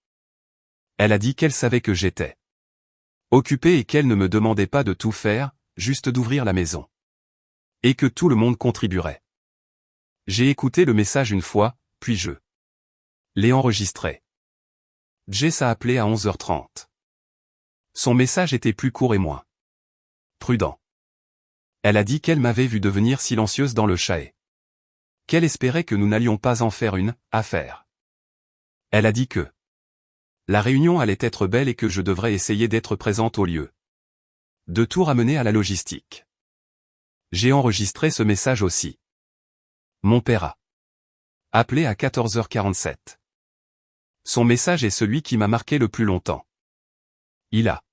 Elle a dit qu'elle savait que j'étais occupé et qu'elle ne me demandait pas de tout faire, juste d'ouvrir la maison. Et que tout le monde contribuerait. J'ai écouté le message une fois, puis je l'ai enregistré. Jess a appelé à 11h30. Son message était plus court et moins prudent. Elle a dit qu'elle m'avait vu devenir silencieuse dans le chat et qu'elle espérait que nous n'allions pas en faire une affaire. Elle a dit que la réunion allait être belle et que je devrais essayer d'être présente au lieu de tout ramener à la logistique. J'ai enregistré ce message aussi. Mon père a appelé à 14h47. Son message est celui qui m'a marqué le plus longtemps. Il a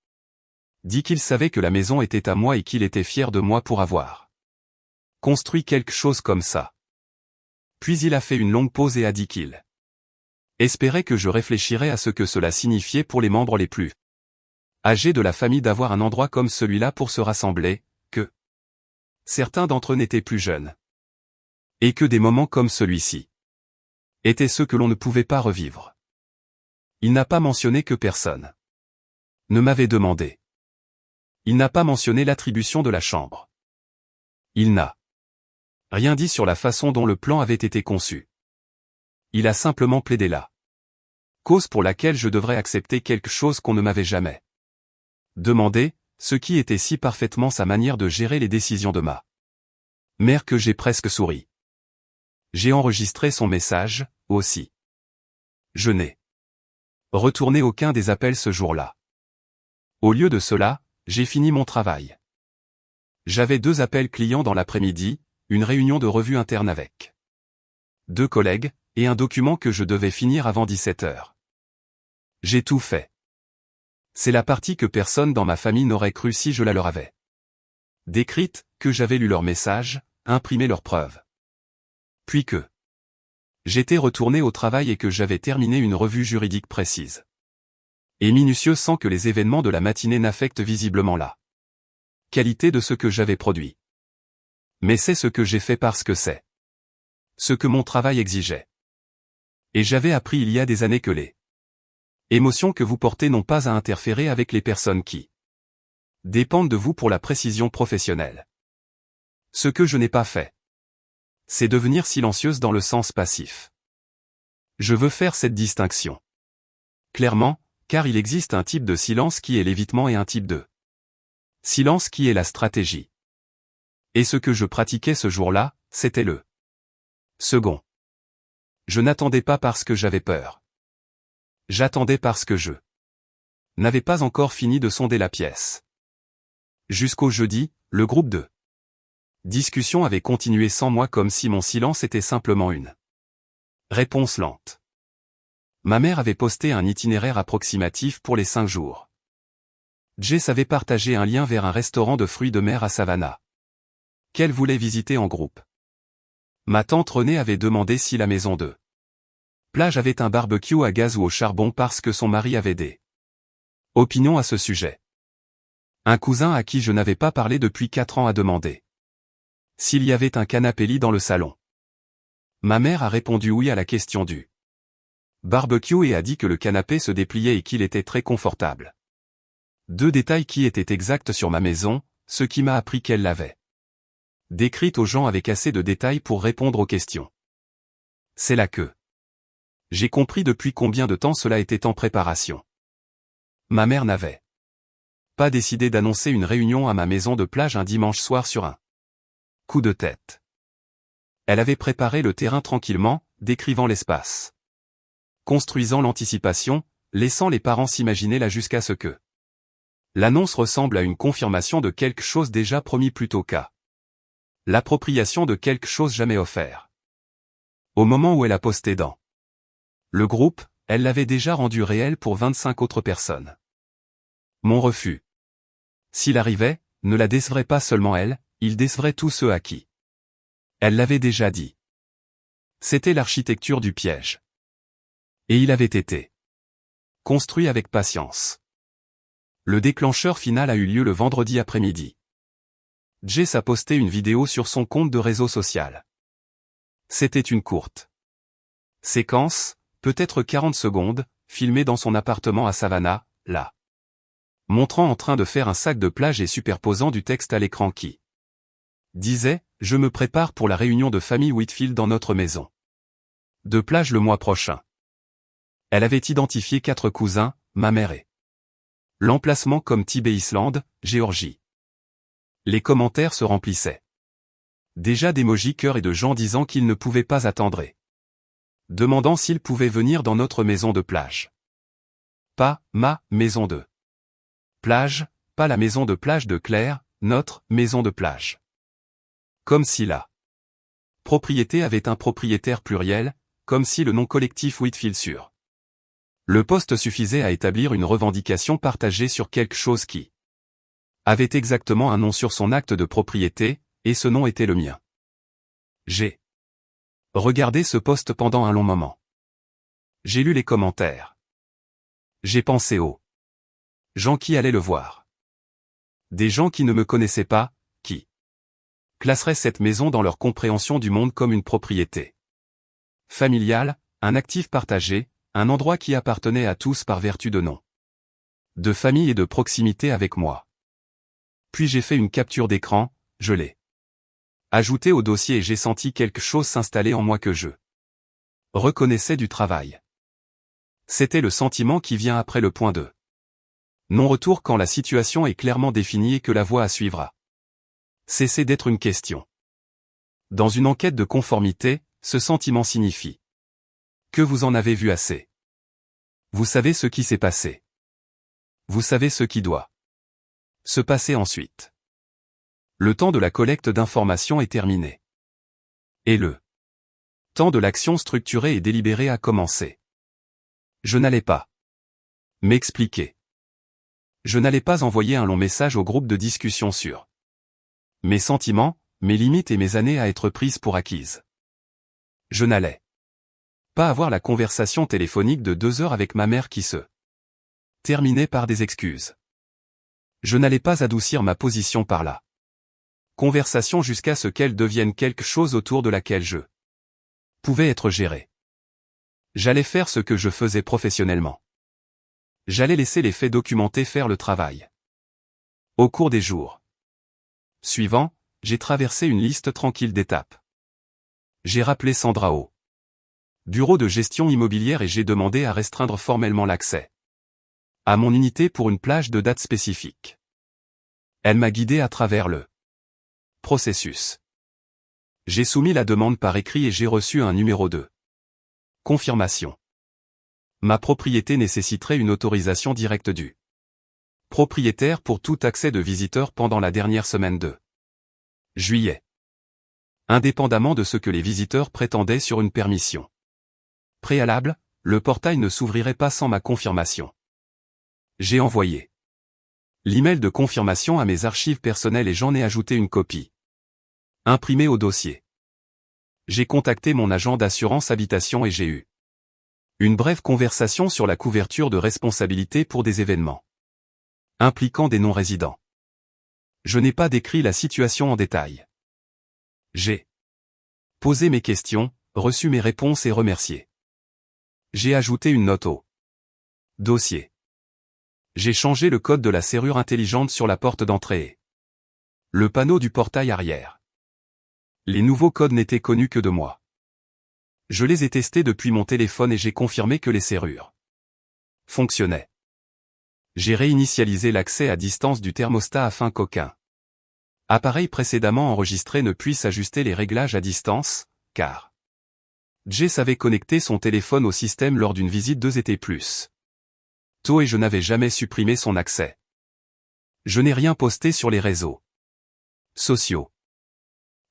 dit qu'il savait que la maison était à moi et qu'il était fier de moi pour avoir construit quelque chose comme ça. Puis il a fait une longue pause et a dit qu'il espérait que je réfléchirais à ce que cela signifiait pour les membres les plus âgés de la famille d'avoir un endroit comme celui-là pour se rassembler, que certains d'entre eux n'étaient plus jeunes. Et que des moments comme celui-ci étaient ceux que l'on ne pouvait pas revivre. Il n'a pas mentionné que personne ne m'avait demandé. Il n'a pas mentionné l'attribution de la chambre. Il n'a rien dit sur la façon dont le plan avait été conçu. Il a simplement plaidé la cause pour laquelle je devrais accepter quelque chose qu'on ne m'avait jamais demandé, ce qui était si parfaitement sa manière de gérer les décisions de ma mère que j'ai presque souri. J'ai enregistré son message, aussi. Je n'ai retourné aucun des appels ce jour-là. Au lieu de cela, j'ai fini mon travail. J'avais 2 appels clients dans l'après-midi, une réunion de revue interne avec 2 collègues, et un document que je devais finir avant 17h. J'ai tout fait. C'est la partie que personne dans ma famille n'aurait cru si je la leur avais décrite, que j'avais lu leur message, imprimé leurs preuves. Puis que j'étais retourné au travail et que j'avais terminé une revue juridique précise et minutieuse sans que les événements de la matinée n'affectent visiblement la qualité de ce que j'avais produit. Mais c'est ce que j'ai fait parce que c'est ce que mon travail exigeait. Et j'avais appris il y a des années que les émotions que vous portez n'ont pas à interférer avec les personnes qui dépendent de vous pour la précision professionnelle. Ce que je n'ai pas fait, c'est devenir silencieuse dans le sens passif. Je veux faire cette distinction clairement, car il existe un type de silence qui est l'évitement et un type de silence qui est la stratégie. Et ce que je pratiquais ce jour-là, c'était le second. Je n'attendais pas parce que j'avais peur. J'attendais parce que je n'avais pas encore fini de sonder la pièce. Jusqu'au jeudi, le groupe de discussion avait continué sans moi comme si mon silence était simplement une réponse lente. Ma mère avait posté un itinéraire approximatif pour les 5 jours. Jess avait partagé un lien vers un restaurant de fruits de mer à Savannah qu'elle voulait visiter en groupe. Ma tante Renée avait demandé si la maison de plage avait un barbecue à gaz ou au charbon parce que son mari avait des opinions à ce sujet. Un cousin à qui je n'avais pas parlé depuis 4 ans a demandé s'il y avait un canapé lit dans le salon. Ma mère a répondu oui à la question du barbecue et a dit que le canapé se dépliait et qu'il était très confortable. 2 détails qui étaient exacts sur ma maison, ce qui m'a appris qu'elle l'avait décrite aux gens avec assez de détails pour répondre aux questions. C'est là que j'ai compris depuis combien de temps cela était en préparation. Ma mère n'avait pas décidé d'annoncer une réunion à ma maison de plage un dimanche soir sur un coup de tête. Elle avait préparé le terrain tranquillement, décrivant l'espace, construisant l'anticipation, laissant les parents s'imaginer là jusqu'à ce que l'annonce ressemble à une confirmation de quelque chose déjà promis plutôt qu'à l'appropriation de quelque chose jamais offert. Au moment où elle a posté dans le groupe, elle l'avait déjà rendu réel pour 25 autres personnes. Mon refus, s'il arrivait, ne la décevrait pas seulement elle, il décevrait tous ceux à qui elle l'avait déjà dit. C'était l'architecture du piège. Et il avait été construit avec patience. Le déclencheur final a eu lieu le vendredi après-midi. Jess a posté une vidéo sur son compte de réseau social. C'était une courte séquence, peut-être 40 secondes, filmée dans son appartement à Savannah, là, montrant en train de faire un sac de plage et superposant du texte à l'écran qui disait « Je me prépare pour la réunion de famille Whitfield dans notre maison de plage le mois prochain ». Elle avait identifié 4 cousins, ma mère et l'emplacement comme Tibet Island, Géorgie. Les commentaires se remplissaient déjà d'émojis cœur et de gens disant qu'ils ne pouvaient pas attendre et demandant s'ils pouvaient venir dans notre maison de plage. Pas « ma maison de plage », pas la maison de plage de Claire, notre maison de plage. Comme si la propriété avait un propriétaire pluriel, comme si le nom collectif Whitfield sur le poste suffisait à établir une revendication partagée sur quelque chose qui avait exactement un nom sur son acte de propriété, et ce nom était le mien. J'ai regardé ce poste pendant un long moment. J'ai lu les commentaires. J'ai pensé aux gens qui allaient le voir. Des gens qui ne me connaissaient pas, qui classeraient cette maison dans leur compréhension du monde comme une propriété familiale, un actif partagé, un endroit qui appartenait à tous par vertu de nom, de famille et de proximité avec moi. Puis j'ai fait une capture d'écran, je l'ai ajouté au dossier et j'ai senti quelque chose s'installer en moi que je reconnaissais du travail. C'était le sentiment qui vient après le point de non-retour quand la situation est clairement définie et que la voie à suivre a cessé d'être une question. Dans une enquête de conformité, ce sentiment signifie que vous en avez vu assez. Vous savez ce qui s'est passé. Vous savez ce qui doit se passer ensuite. Le temps de la collecte d'informations est terminé. Et le temps de l'action structurée et délibérée a commencé. Je n'allais pas m'expliquer. Je n'allais pas envoyer un long message au groupe de discussion sur mes sentiments, mes limites et mes années à être prises pour acquises. Je n'allais pas avoir la conversation téléphonique de 2 heures avec ma mère qui se terminait par des excuses. Je n'allais pas adoucir ma position par là. Conversation jusqu'à ce qu'elle devienne quelque chose autour de laquelle je pouvais être géré. J'allais faire ce que je faisais professionnellement. J'allais laisser les faits documentés faire le travail. Au cours des jours suivants, j'ai traversé une liste tranquille d'étapes. J'ai rappelé Sandra au bureau de gestion immobilière et j'ai demandé à restreindre formellement l'accès à mon unité pour une plage de date spécifique. Elle m'a guidé à travers le processus. J'ai soumis la demande par écrit et j'ai reçu un numéro de confirmation. Ma propriété nécessiterait une autorisation directe du propriétaire pour tout accès de visiteurs pendant la dernière semaine de juillet. Indépendamment de ce que les visiteurs prétendaient sur une permission préalable, le portail ne s'ouvrirait pas sans ma confirmation. J'ai envoyé l'email de confirmation à mes archives personnelles et j'en ai ajouté une copie imprimée au dossier. J'ai contacté mon agent d'assurance habitation et j'ai eu une brève conversation sur la couverture de responsabilité pour des événements impliquant des non-résidents. Je n'ai pas décrit la situation en détail. J'ai posé mes questions, reçu mes réponses et remercié J'ai ajouté une note au dossier. J'ai changé le code de la serrure intelligente sur la porte d'entrée et le panneau du portail arrière. Les nouveaux codes n'étaient connus que de moi. Je les ai testés depuis mon téléphone et j'ai confirmé que les serrures fonctionnaient. J'ai réinitialisé l'accès à distance du thermostat afin qu'aucun appareil précédemment enregistré ne puisse ajuster les réglages à distance, car Jess avait connecté son téléphone au système lors d'une visite 2 étés plus tôt et je n'avais jamais supprimé son accès. Je n'ai rien posté sur les réseaux sociaux.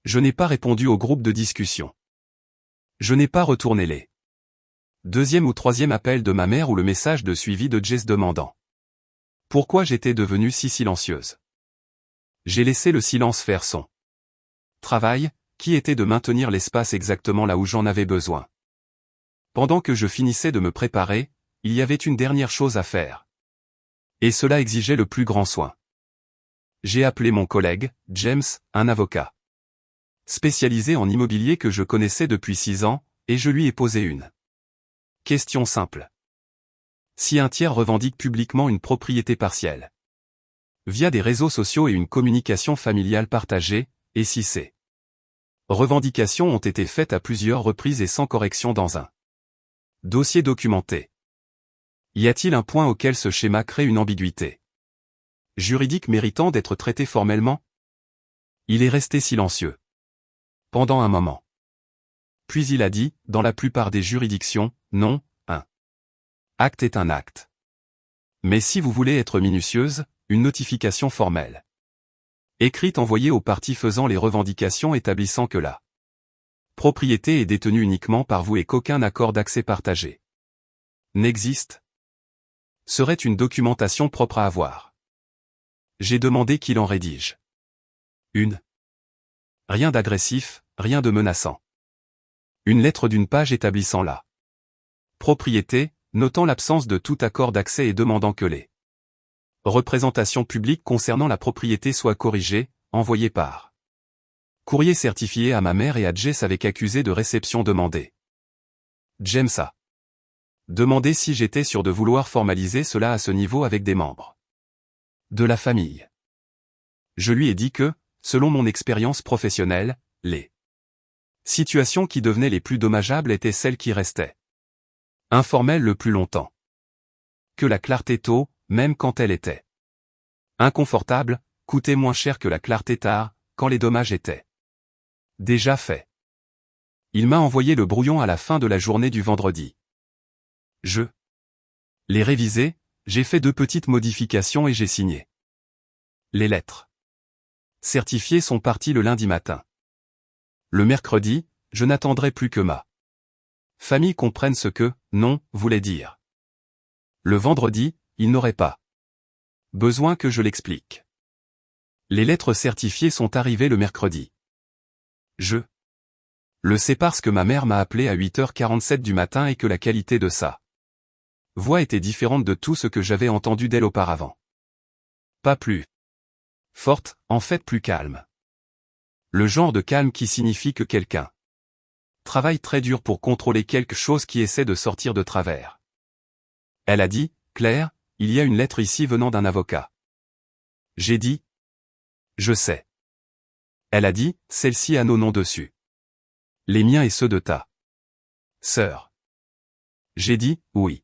Je n'ai pas répondu au groupe de discussion. Je n'ai pas retourné les deuxième ou troisième appels de ma mère ou le message de suivi de Jess demandant pourquoi j'étais devenue si silencieuse. J'ai laissé le silence faire son travail, qui était de maintenir l'espace exactement là où j'en avais besoin. Pendant que je finissais de me préparer, il y avait une dernière chose à faire. Et cela exigeait le plus grand soin. J'ai appelé mon collègue, James, un avocat spécialisé en immobilier que je connaissais depuis 6 ans, et je lui ai posé une question simple. Si un tiers revendique publiquement une propriété partielle, via des réseaux sociaux et une communication familiale partagée, et si ces revendications ont été faites à plusieurs reprises et sans correction dans un dossier documenté, y a-t-il un point auquel ce schéma crée une ambiguïté juridique méritant d'être traité formellement? Il est resté silencieux pendant un moment. Puis il a dit, dans la plupart des juridictions, non, un acte est un acte. Mais si vous voulez être minutieuse, une notification formelle écrite envoyée aux parties faisant les revendications établissant que la propriété est détenue uniquement par vous et qu'aucun accord d'accès partagé n'existe, serait une documentation propre à avoir. J'ai demandé qu'il en rédige une. Rien d'agressif, rien de menaçant. Une lettre d'une page établissant la propriété, notant l'absence de tout accord d'accès et demandant que les représentations publiques concernant la propriété soient corrigées, envoyées par courrier certifié à ma mère et à Jess avec accusé de réception demandée. James a demandé si j'étais sûr de vouloir formaliser cela à ce niveau avec des membres de la famille. Je lui ai dit que, selon mon expérience professionnelle, les situations qui devenaient les plus dommageables étaient celles qui restaient informelles le plus longtemps. Que la clarté tôt, même quand elle était inconfortable, coûtait moins cher que la clarté tard, quand les dommages étaient déjà faits. Il m'a envoyé le brouillon à la fin de la journée du vendredi. Je l'ai révisé, j'ai fait 2 petites modifications et j'ai signé. Les lettres certifiées sont parties le lundi matin. Le mercredi, je n'attendrai plus que ma famille comprenne ce que « non » voulait dire. Le vendredi, il n'aurait pas besoin que je l'explique. Les lettres certifiées sont arrivées le mercredi. Je le sais parce que ma mère m'a appelé à 8h47 du matin et que la qualité de sa voix était différente de tout ce que j'avais entendu d'elle auparavant. Pas plus forte, en fait plus calme. Le genre de calme qui signifie que quelqu'un travaille très dur pour contrôler quelque chose qui essaie de sortir de travers. Elle a dit, Claire, il y a une lettre ici venant d'un avocat. J'ai dit, je sais. Elle a dit, celle-ci a nos noms dessus. Les miens et ceux de ta sœur. J'ai dit, oui.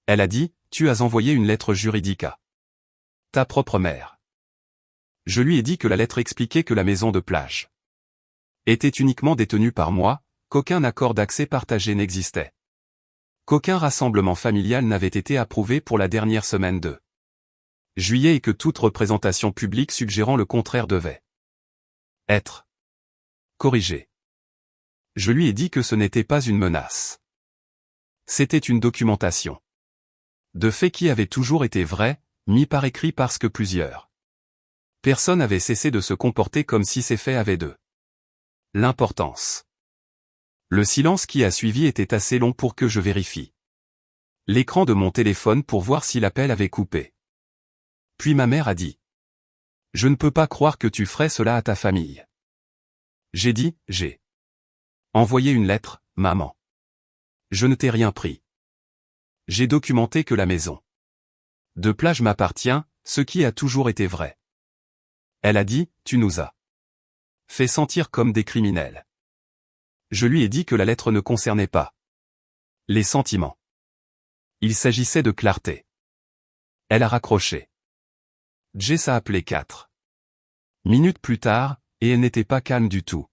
Elle a dit, tu as envoyé une lettre juridique à ta propre mère. Je lui ai dit que la lettre expliquait que la maison de plage était uniquement détenue par moi, qu'aucun accord d'accès partagé n'existait. Qu'aucun rassemblement familial n'avait été approuvé pour la dernière semaine de juillet et que toute représentation publique suggérant le contraire devait être corrigée. Je lui ai dit que ce n'était pas une menace. C'était une documentation de faits qui avaient toujours été vrais, mis par écrit parce que plusieurs personnes avaient cessé de se comporter comme si ces faits avaient de l'importance. Le silence qui a suivi était assez long pour que je vérifie l'écran de mon téléphone pour voir si l'appel avait coupé. Puis ma mère a dit, « Je ne peux pas croire que tu ferais cela à ta famille. » J'ai dit, « J'ai envoyé une lettre, maman. Je ne t'ai rien pris. J'ai documenté que la maison de plage m'appartient, ce qui a toujours été vrai. Elle a dit, tu nous as fait sentir comme des criminels. Je lui ai dit que la lettre ne concernait pas les sentiments. Il s'agissait de clarté. Elle a raccroché. Jess a appelé 4 minutes plus tard, et elle n'était pas calme du tout.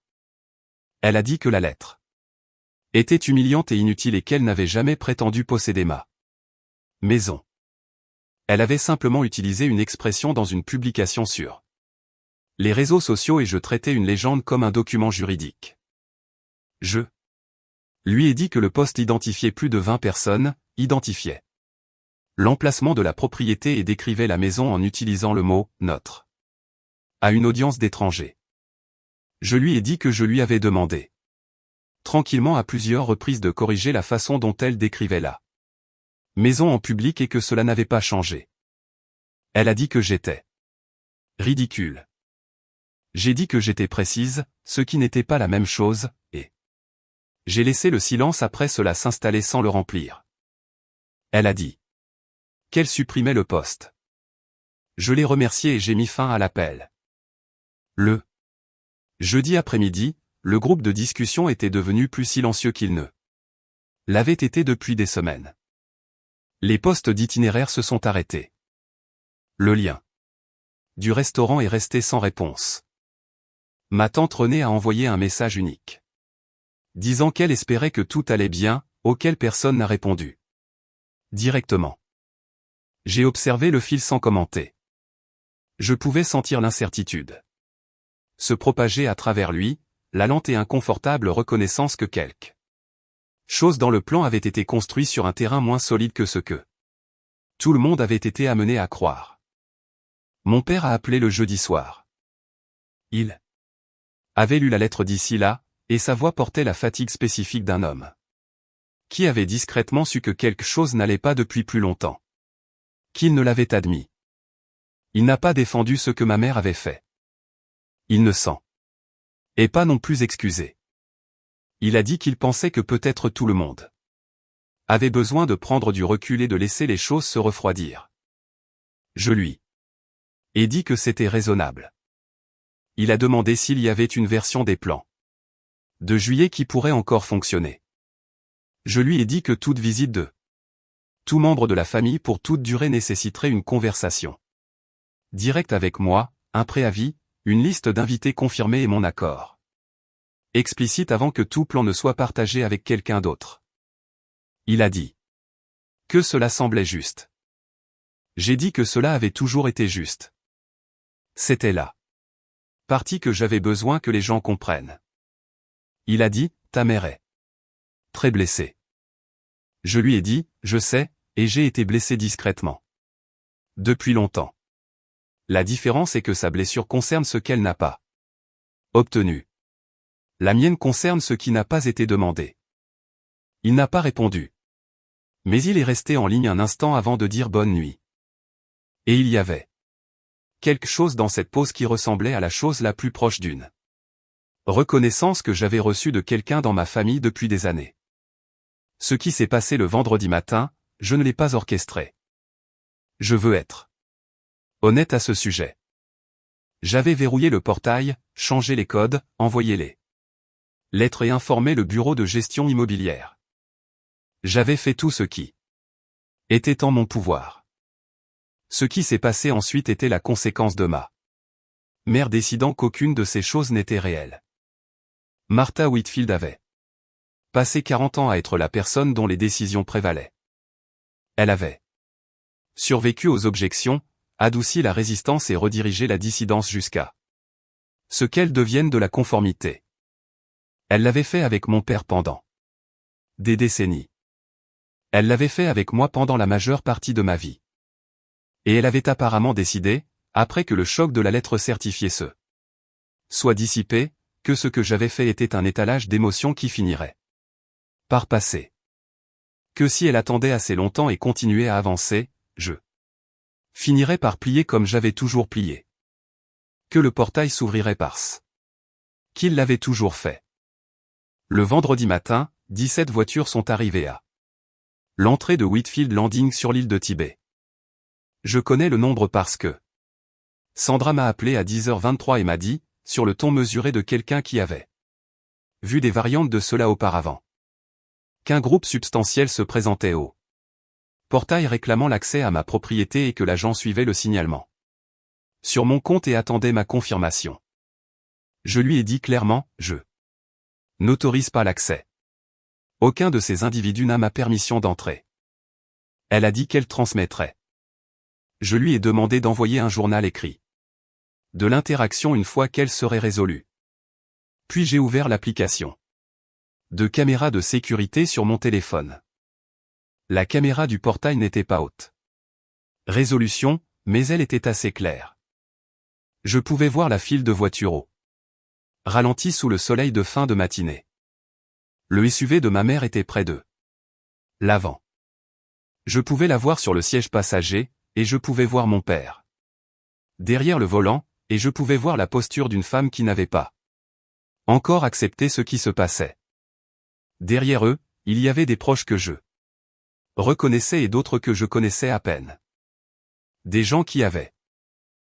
Elle a dit que la lettre était humiliante et inutile et qu'elle n'avait jamais prétendu posséder ma maison. Elle avait simplement utilisé une expression dans une publication sur les réseaux sociaux et je traitais une légende comme un document juridique. Je lui ai dit que le post identifiait plus de 20 personnes, identifiait l'emplacement de la propriété et décrivait la maison en utilisant le mot « notre » à une audience d'étrangers. Je lui ai dit que je lui avais demandé tranquillement à plusieurs reprises de corriger la façon dont elle décrivait la maison en public et que cela n'avait pas changé. Elle a dit que j'étais ridicule. J'ai dit que j'étais précise, ce qui n'était pas la même chose, et j'ai laissé le silence après cela s'installer sans le remplir. Elle a dit qu'elle supprimait le post. Je l'ai remercié et j'ai mis fin à l'appel. Le jeudi après-midi, le groupe de discussion était devenu plus silencieux qu'il ne l'avait été depuis des semaines. Les postes d'itinéraire se sont arrêtés. Le lien du restaurant est resté sans réponse. Ma tante Renée a envoyé un message unique, disant qu'elle espérait que tout allait bien, auquel personne n'a répondu directement. J'ai observé le fil sans commenter. Je pouvais sentir l'incertitude se propager à travers lui, la lente et inconfortable reconnaissance que quelque chose dans le plan avait été construit sur un terrain moins solide que ce que tout le monde avait été amené à croire. Mon père a appelé le jeudi soir. Il avait lu la lettre d'ici là, et sa voix portait la fatigue spécifique d'un homme qui avait discrètement su que quelque chose n'allait pas depuis plus longtemps qu'il ne l'avait admis. Il n'a pas défendu ce que ma mère avait fait. Il ne s'en est pas non plus excusé. Il a dit qu'il pensait que peut-être tout le monde avait besoin de prendre du recul et de laisser les choses se refroidir. Je lui ai dit que c'était raisonnable. Il a demandé s'il y avait une version des plans de juillet qui pourrait encore fonctionner. Je lui ai dit que toute visite de tout membre de la famille pour toute durée nécessiterait une conversation directe avec moi, un préavis, une liste d'invités confirmés et mon accord explicite avant que tout plan ne soit partagé avec quelqu'un d'autre. Il a dit que cela semblait juste. J'ai dit que cela avait toujours été juste. C'était la partie que j'avais besoin que les gens comprennent. Il a dit, ta mère est très blessée. Je lui ai dit, je sais, et j'ai été blessé discrètement. Depuis longtemps. La différence est que sa blessure concerne ce qu'elle n'a pas obtenu. La mienne concerne ce qui n'a pas été demandé. Il n'a pas répondu. Mais il est resté en ligne un instant avant de dire bonne nuit. Et il y avait quelque chose dans cette pause qui ressemblait à la chose la plus proche d'une reconnaissance que j'avais reçue de quelqu'un dans ma famille depuis des années. Ce qui s'est passé le vendredi matin, je ne l'ai pas orchestré. Je veux être honnête à ce sujet. J'avais verrouillé le portail, changé les codes, envoyé les lettres et informé le bureau de gestion immobilière. J'avais fait tout ce qui était en mon pouvoir. Ce qui s'est passé ensuite était la conséquence de ma mère décidant qu'aucune de ces choses n'était réelle. Martha Whitfield avait passé 40 ans à être la personne dont les décisions prévalaient. Elle avait survécu aux objections, adouci la résistance et redirigé la dissidence jusqu'à ce qu'elle devienne de la conformité. Elle l'avait fait avec mon père pendant des décennies. Elle l'avait fait avec moi pendant la majeure partie de ma vie. Et elle avait apparemment décidé, après que le choc de la lettre certifiée soit dissipé, que ce que j'avais fait était un étalage d'émotions qui finirait par passer. Que si elle attendait assez longtemps et continuait à avancer, je finirais par plier comme j'avais toujours plié. Que le portail s'ouvrirait parce qu'il l'avait toujours fait. Le vendredi matin, 17 voitures sont arrivées à l'entrée de Whitfield Landing sur l'île de Tibet. Je connais le nombre parce que Sandra m'a appelé à 10h23 et m'a dit, sur le ton mesuré de quelqu'un qui avait vu des variantes de cela auparavant, qu'un groupe substantiel se présentait au portail réclamant l'accès à ma propriété et que l'agent suivait le signalement sur mon compte et attendait ma confirmation. Je lui ai dit clairement, je n'autorise pas l'accès. Aucun de ces individus n'a ma permission d'entrer. Elle a dit qu'elle transmettrait. Je lui ai demandé d'envoyer un journal écrit de l'interaction une fois qu'elle serait résolue. Puis j'ai ouvert l'application de caméra de sécurité sur mon téléphone. La caméra du portail n'était pas haute résolution, mais elle était assez claire. Je pouvais voir la file de voitures au ralenti sous le soleil de fin de matinée. Le SUV de ma mère était près de l'avant. Je pouvais la voir sur le siège passager, et je pouvais voir mon père derrière le volant, et je pouvais voir la posture d'une femme qui n'avait pas encore accepté ce qui se passait. Derrière eux, il y avait des proches que je reconnaissais et d'autres que je connaissais à peine. Des gens qui avaient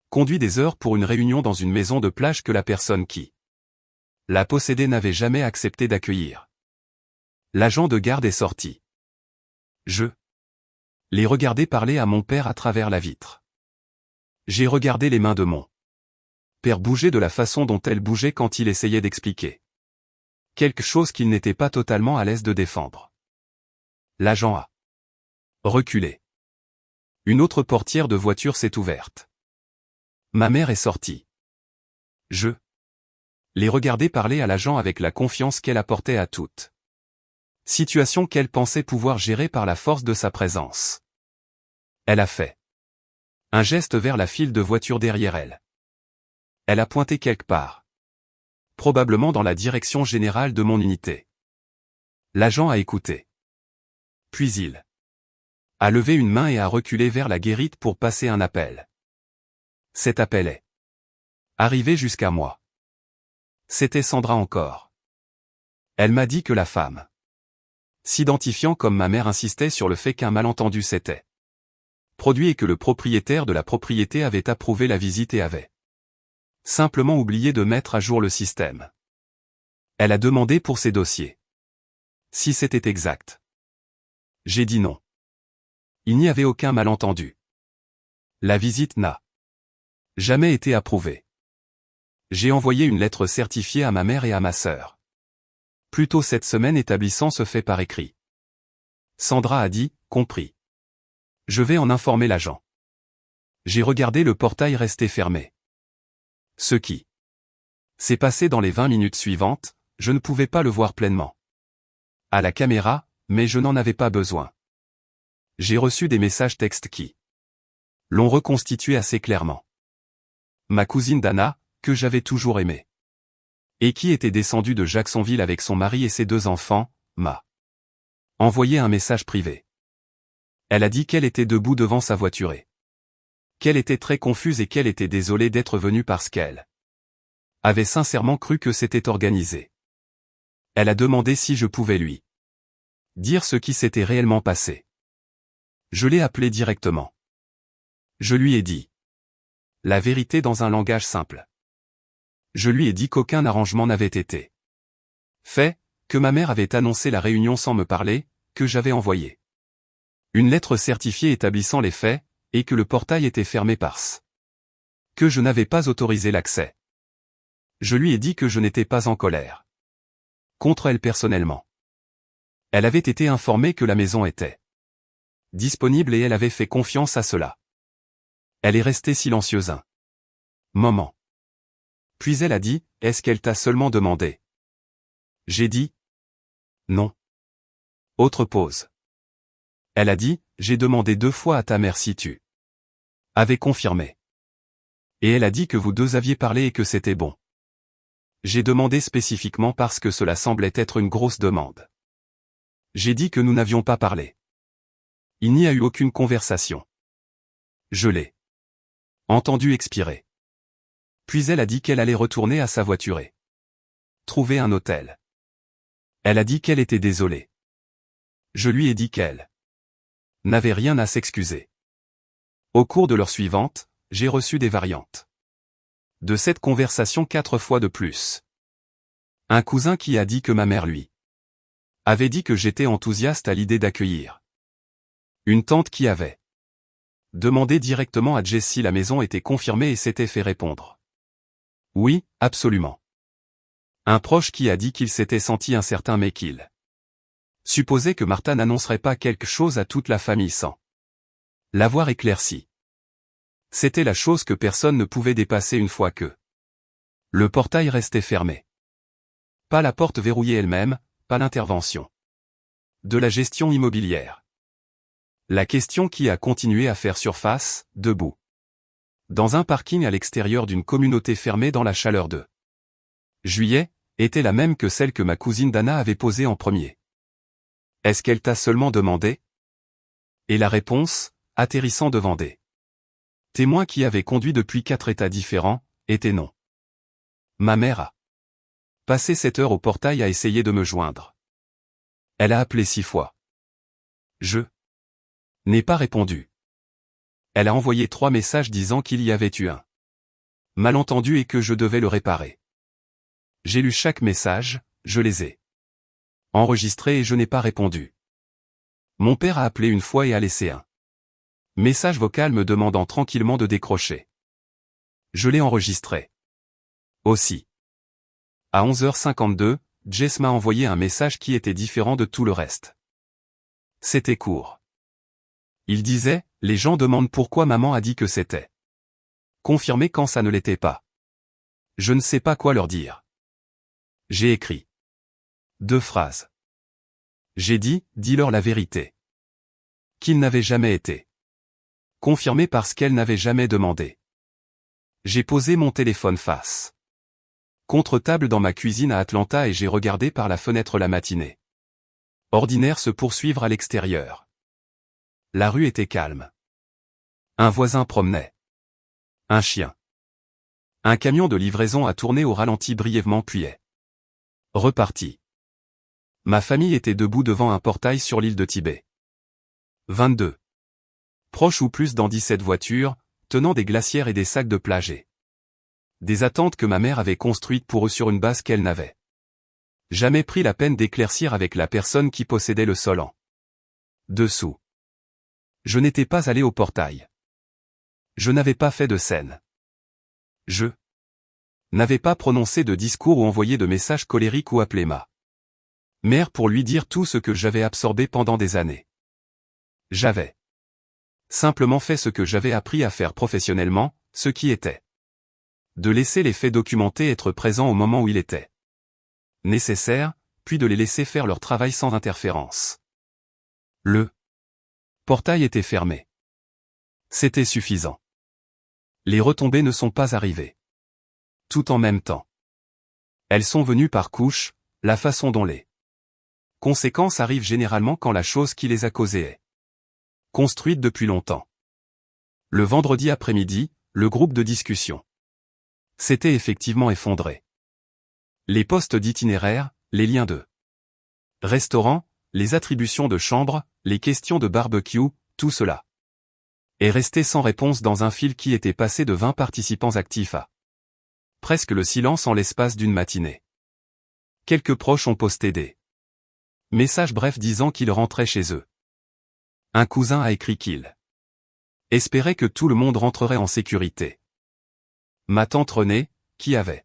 conduit des heures pour une réunion dans une maison de plage que la personne qui la possédait n'avait jamais accepté d'accueillir. L'agent de garde est sorti. Je les regardais parler à mon père à travers la vitre. J'ai regardé les mains de mon père bouger de la façon dont elles bougeaient quand il essayait d'expliquer quelque chose qu'il n'était pas totalement à l'aise de défendre. L'agent a reculé. Une autre portière de voiture s'est ouverte. Ma mère est sortie. Je les regardais parler à l'agent avec la confiance qu'elle apportait à toute situation qu'elle pensait pouvoir gérer par la force de sa présence. Elle a fait un geste vers la file de voitures derrière elle. Elle a pointé quelque part. Probablement dans la direction générale de mon unité. L'agent a écouté. Puis il a levé une main et a reculé vers la guérite pour passer un appel. Cet appel est arrivé jusqu'à moi. C'était Sandra encore. Elle m'a dit que la femme, s'identifiant comme ma mère, insistait sur le fait qu'un malentendu s'était produit et que le propriétaire de la propriété avait approuvé la visite et avait simplement oublié de mettre à jour le système. Elle a demandé pour ses dossiers si c'était exact. J'ai dit non. Il n'y avait aucun malentendu. La visite n'a jamais été approuvée. J'ai envoyé une lettre certifiée à ma mère et à ma sœur. Plus tôt cette semaine, établissant ce fait par écrit. Sandra a dit, compris. Je vais en informer l'agent. J'ai regardé le portail rester fermé. Ce qui s'est passé dans les 20 minutes suivantes, je ne pouvais pas le voir pleinement à la caméra, mais je n'en avais pas besoin. J'ai reçu des messages textes qui l'ont reconstitué assez clairement. Ma cousine Dana, que j'avais toujours aimée, et qui était descendue de Jacksonville avec son mari et ses 2 enfants, m'a envoyé un message privé. Elle a dit qu'elle était debout devant sa voiture et qu'elle était très confuse et qu'elle était désolée d'être venue parce qu'elle avait sincèrement cru que c'était organisé. Elle a demandé si je pouvais lui dire ce qui s'était réellement passé. Je l'ai appelé directement. Je lui ai dit la vérité dans un langage simple. Je lui ai dit qu'aucun arrangement n'avait été fait, que ma mère avait annoncé la réunion sans me parler, que j'avais envoyé une lettre certifiée établissant les faits, et que le portail était fermé parce que je n'avais pas autorisé l'accès. Je lui ai dit que je n'étais pas en colère contre elle personnellement. Elle avait été informée que la maison était disponible et elle avait fait confiance à cela. Elle est restée silencieuse un moment. Puis elle a dit, est-ce qu'elle t'a seulement demandé? J'ai dit non. Autre pause. Elle a dit, j'ai demandé 2 fois à ta mère si tu avais confirmé. Et elle a dit que vous 2 aviez parlé et que c'était bon. J'ai demandé spécifiquement parce que cela semblait être une grosse demande. J'ai dit que nous n'avions pas parlé. Il n'y a eu aucune conversation. Je l'ai entendu expirer. Puis elle a dit qu'elle allait retourner à sa voiture et trouver un hôtel. Elle a dit qu'elle était désolée. Je lui ai dit qu'elle n'avait rien à s'excuser. Au cours de l'heure suivante, j'ai reçu des variantes de cette conversation 4 fois de plus. Un cousin qui a dit que ma mère lui avait dit que j'étais enthousiaste à l'idée d'accueillir. Une tante qui avait demandé directement à Jess si la maison était confirmée et s'était fait répondre. Oui, absolument. Un proche qui a dit qu'il s'était senti incertain mais qu'il supposait que Martha n'annoncerait pas quelque chose à toute la famille sans l'avoir éclairci. C'était la chose que personne ne pouvait dépasser une fois que le portail restait fermé. Pas la porte verrouillée elle-même, pas l'intervention de la gestion immobilière. La question qui a continué à faire surface, debout, dans un parking à l'extérieur d'une communauté fermée dans la chaleur de juillet, était la même que celle que ma cousine Dana avait posée en premier. Est-ce qu'elle t'a seulement demandé? Et la réponse, atterrissant devant des témoins qui avaient conduit depuis 4 états différents, était non. Ma mère a passé 7 heures au portail à essayer de me joindre. Elle a appelé 6 fois. Je n'ai pas répondu. Elle a envoyé 3 messages disant qu'il y avait eu un malentendu et que je devais le réparer. J'ai lu chaque message, je les ai enregistrés et je n'ai pas répondu. Mon père a appelé une fois et a laissé un message vocal me demandant tranquillement de décrocher. Je l'ai enregistré. Aussi. À 11h52, Jess m'a envoyé un message qui était différent de tout le reste. C'était court. Il disait, les gens demandent pourquoi maman a dit que c'était confirmé quand ça ne l'était pas. Je ne sais pas quoi leur dire. J'ai écrit 2 phrases. J'ai dit, dis-leur la vérité. Qu'il n'avait jamais été confirmé parce qu'elle n'avait jamais demandé. J'ai posé mon téléphone face contre table dans ma cuisine à Atlanta et j'ai regardé par la fenêtre la matinée ordinaire se poursuivre à l'extérieur. La rue était calme. Un voisin promenait un chien. Un camion de livraison a tourné au ralenti brièvement puis est reparti. Ma famille était debout devant un portail sur l'île de Tibet. 22. Proche ou plus dans 17 voitures, tenant des glacières et des sacs de plage et des attentes que ma mère avait construites pour eux sur une base qu'elle n'avait jamais pris la peine d'éclaircir avec la personne qui possédait le sol en dessous. Je n'étais pas allé au portail. Je n'avais pas fait de scène. Je n'avais pas prononcé de discours ou envoyé de messages colériques ou appelé ma mère pour lui dire tout ce que j'avais absorbé pendant des années. J'avais simplement fait ce que j'avais appris à faire professionnellement, ce qui était de laisser les faits documentés être présents au moment où il était nécessaire, puis de les laisser faire leur travail sans interférence. Le portail était fermé. C'était suffisant. Les retombées ne sont pas arrivées tout en même temps. Elles sont venues par couches, la façon dont les conséquences arrivent généralement quand la chose qui les a causées est construite depuis longtemps. Le vendredi après-midi, le groupe de discussion s'était effectivement effondré. Les postes d'itinéraire, les liens de restaurant, les attributions de chambre, les questions de barbecue, tout cela est resté sans réponse dans un fil qui était passé de 20 participants actifs à presque le silence en l'espace d'une matinée. Quelques proches ont posté des messages brefs disant qu'ils rentraient chez eux. Un cousin a écrit qu'il espérait que tout le monde rentrerait en sécurité. Ma tante Renée, qui avait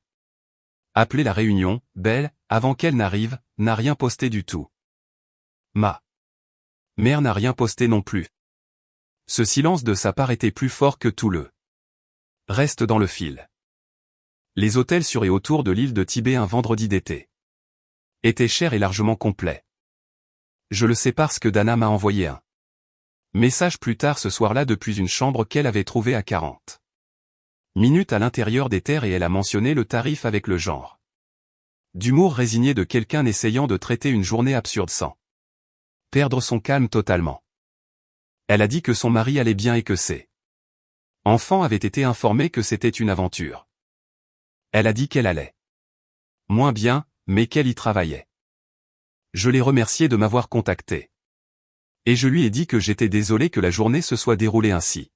appelé la réunion, belle, avant qu'elle n'arrive, n'a rien posté du tout. Ma mère n'a rien posté non plus. Ce silence de sa part était plus fort que tout le reste dans le fil. Les hôtels sur et autour de l'île de Tibet un vendredi d'été étaient chers et largement complets. Je le sais parce que Dana m'a envoyé un message plus tard ce soir-là depuis une chambre qu'elle avait trouvée à 40 minutes à l'intérieur des terres et elle a mentionné le tarif avec le genre d'humour résigné de quelqu'un essayant de traiter une journée absurde sans perdre son calme totalement. Elle a dit que son mari allait bien et que ses enfants avaient été informés que c'était une aventure. Elle a dit qu'elle allait moins bien, mais qu'elle y travaillait. Je l'ai remercié de m'avoir contacté. Et je lui ai dit que j'étais désolé que la journée se soit déroulée ainsi.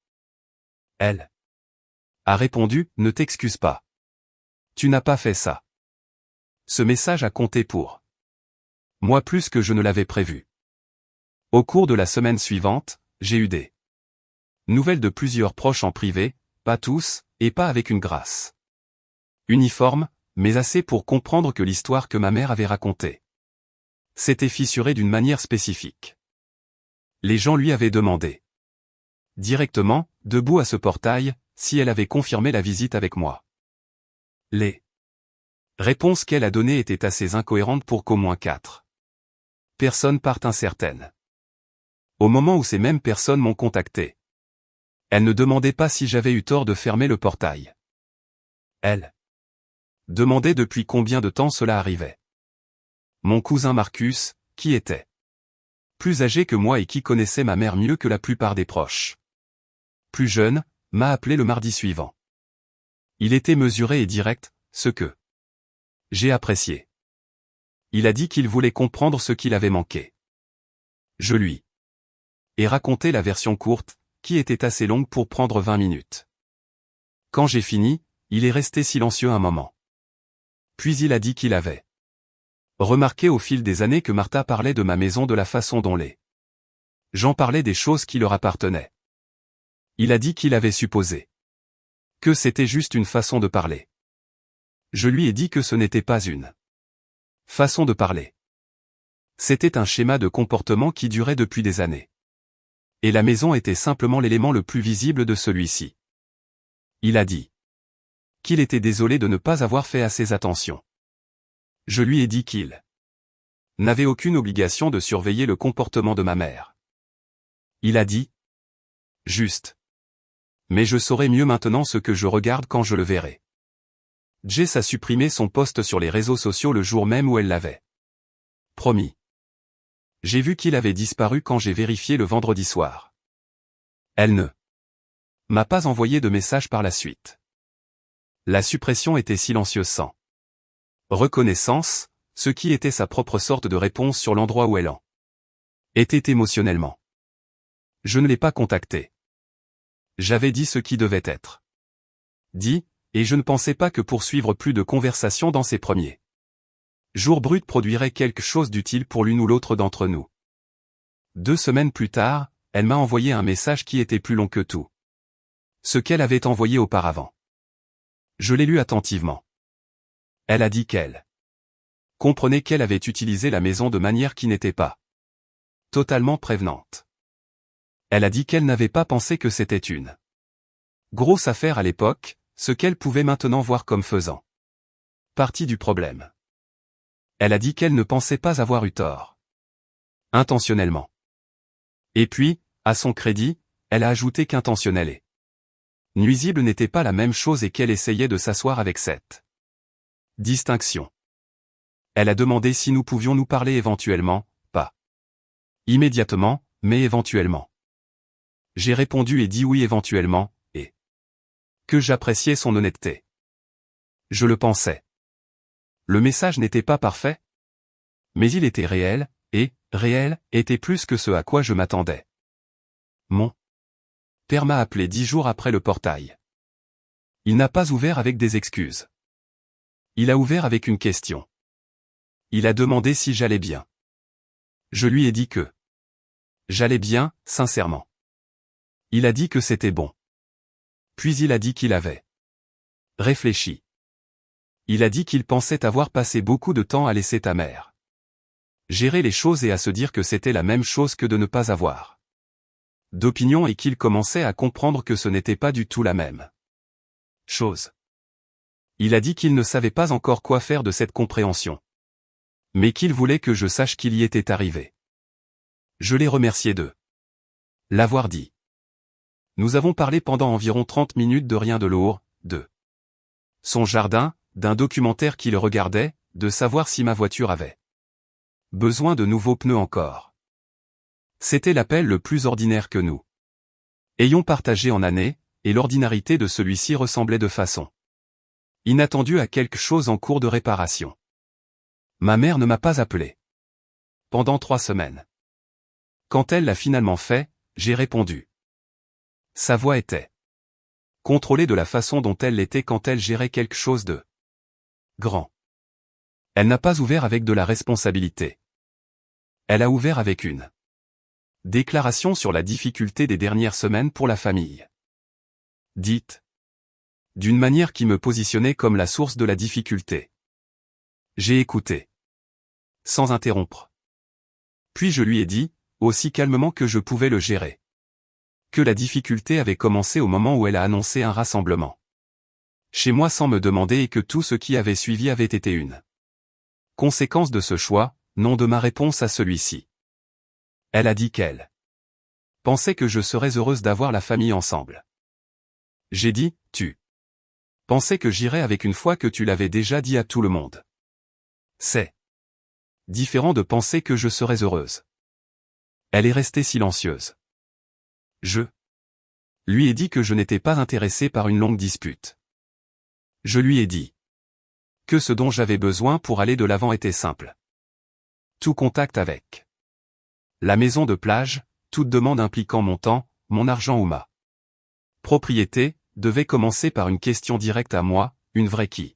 Elle a répondu, ne t'excuse pas. Tu n'as pas fait ça. Ce message a compté pour moi plus que je ne l'avais prévu. Au cours de la semaine suivante, j'ai eu des nouvelles de plusieurs proches en privé, pas tous, et pas avec une grâce uniforme, mais assez pour comprendre que l'histoire que ma mère avait racontée s'était fissurée d'une manière spécifique. Les gens lui avaient demandé directement, debout à ce portail, si elle avait confirmé la visite avec moi. Les réponses qu'elle a données étaient assez incohérentes pour qu'au moins 4 personnes partent incertaines. Au moment où ces mêmes personnes m'ont contacté, elles ne demandaient pas si j'avais eu tort de fermer le portail. Elles demandaient depuis combien de temps cela arrivait. Mon cousin Marcus, qui était plus âgé que moi et qui connaissait ma mère mieux que la plupart des proches plus jeune, m'a appelé le mardi suivant. Il était mesuré et direct, ce que j'ai apprécié. Il a dit qu'il voulait comprendre ce qu'il avait manqué. Je lui ai raconté la version courte, qui était assez longue pour prendre 20 minutes. Quand j'ai fini, il est resté silencieux un moment. Puis il a dit qu'il avait remarqué au fil des années que Martha parlait de ma maison de la façon dont les gens parlaient des choses qui leur appartenaient. Il a dit qu'il avait supposé que c'était juste une façon de parler. Je lui ai dit que ce n'était pas une façon de parler. C'était un schéma de comportement qui durait depuis des années. Et la maison était simplement l'élément le plus visible de celui-ci. Il a dit qu'il était désolé de ne pas avoir fait assez attention. Je lui ai dit qu'il n'avait aucune obligation de surveiller le comportement de ma mère. Il a dit juste. Mais je saurai mieux maintenant ce que je regarde quand je le verrai. Jess a supprimé son post sur les réseaux sociaux le jour même où elle l'avait promis. J'ai vu qu'il avait disparu quand j'ai vérifié le vendredi soir. Elle ne m'a pas envoyé de message par la suite. La suppression était silencieuse sans reconnaissance, ce qui était sa propre sorte de réponse sur l'endroit où elle en était émotionnellement. Je ne l'ai pas contactée. J'avais dit ce qui devait être dit, et je ne pensais pas que poursuivre plus de conversations dans ces premiers jours bruts produirait quelque chose d'utile pour l'une ou l'autre d'entre nous. 2 semaines plus tard, elle m'a envoyé un message qui était plus long que tout ce qu'elle avait envoyé auparavant. Je l'ai lu attentivement. Elle a dit qu'elle comprenait qu'elle avait utilisé la maison de manière qui n'était pas totalement prévenante. Elle a dit qu'elle n'avait pas pensé que c'était une grosse affaire à l'époque, ce qu'elle pouvait maintenant voir comme faisant partie du problème. Elle a dit qu'elle ne pensait pas avoir eu tort intentionnellement. Et puis, à son crédit, elle a ajouté qu'intentionnel et nuisible n'était pas la même chose et qu'elle essayait de s'asseoir avec cette distinction. Elle a demandé si nous pouvions nous parler éventuellement, pas immédiatement, mais éventuellement. J'ai répondu et dit oui éventuellement, et que j'appréciais son honnêteté. Je le pensais. Le message n'était pas parfait, mais il était réel, et, réel, était plus que ce à quoi je m'attendais. Mon père m'a appelé 10 jours après le portail. Il n'a pas ouvert avec des excuses. Il a ouvert avec une question. Il a demandé si j'allais bien. Je lui ai dit que j'allais bien, sincèrement. Il a dit que c'était bon. Puis il a dit qu'il avait réfléchi. Il a dit qu'il pensait avoir passé beaucoup de temps à laisser ta mère gérer les choses et à se dire que c'était la même chose que de ne pas avoir d'opinion et qu'il commençait à comprendre que ce n'était pas du tout la même chose. Il a dit qu'il ne savait pas encore quoi faire de cette compréhension, mais qu'il voulait que je sache qu'il y était arrivé. Je l'ai remercié de l'avoir dit. Nous avons parlé pendant environ 30 minutes de rien de lourd, de son jardin, d'un documentaire qu'il regardait, de savoir si ma voiture avait besoin de nouveaux pneus encore. C'était l'appel le plus ordinaire que nous ayons partagé en années, et l'ordinarité de celui-ci ressemblait de façon inattendue à quelque chose en cours de réparation. Ma mère ne m'a pas appelé. pendant 3 semaines. Quand elle l'a finalement fait, j'ai répondu. Sa voix était contrôlée de la façon dont elle l'était quand elle gérait quelque chose de grand. Elle n'a pas ouvert avec de la responsabilité. Elle a ouvert avec une déclaration sur la difficulté des dernières semaines pour la famille. Dite d'une manière qui me positionnait comme la source de la difficulté. J'ai écouté. Sans interrompre. Puis je lui ai dit, aussi calmement que je pouvais le gérer, que la difficulté avait commencé au moment où elle a annoncé un rassemblement chez moi sans me demander et que tout ce qui avait suivi avait été une conséquence de ce choix, non de ma réponse à celui-ci. Elle a dit qu'elle pensait que je serais heureuse d'avoir la famille ensemble. J'ai dit, tu pensais que j'irais avec une fois que tu l'avais déjà dit à tout le monde. C'est différent de penser que je serais heureuse. Elle est restée silencieuse. Je lui ai dit que je n'étais pas intéressé par une longue dispute. Je lui ai dit que ce dont j'avais besoin pour aller de l'avant était simple. Tout contact avec la maison de plage, toute demande impliquant mon temps, mon argent ou ma propriété, devait commencer par une question directe à moi, une vraie qui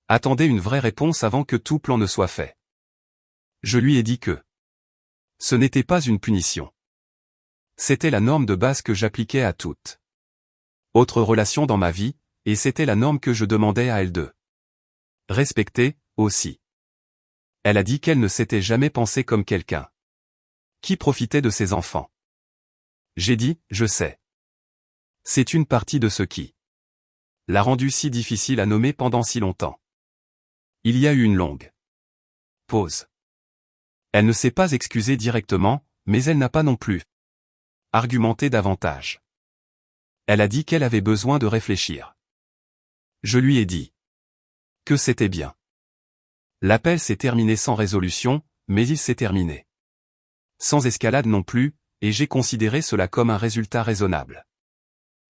attendait une vraie réponse avant que tout plan ne soit fait. Je lui ai dit que ce n'était pas une punition. C'était la norme de base que j'appliquais à toute autre relation dans ma vie, et c'était la norme que je demandais à elle de respecter, aussi. Elle a dit qu'elle ne s'était jamais pensée comme quelqu'un qui profitait de ses enfants. J'ai dit, je sais. C'est une partie de ce qui l'a rendu si difficile à nommer pendant si longtemps. Il y a eu une longue pause. Elle ne s'est pas excusée directement, mais elle n'a pas non plus argumenté davantage. Elle a dit qu'elle avait besoin de réfléchir. Je lui ai dit que c'était bien. L'appel s'est terminé sans résolution, mais il s'est terminé sans escalade non plus, et j'ai considéré cela comme un résultat raisonnable.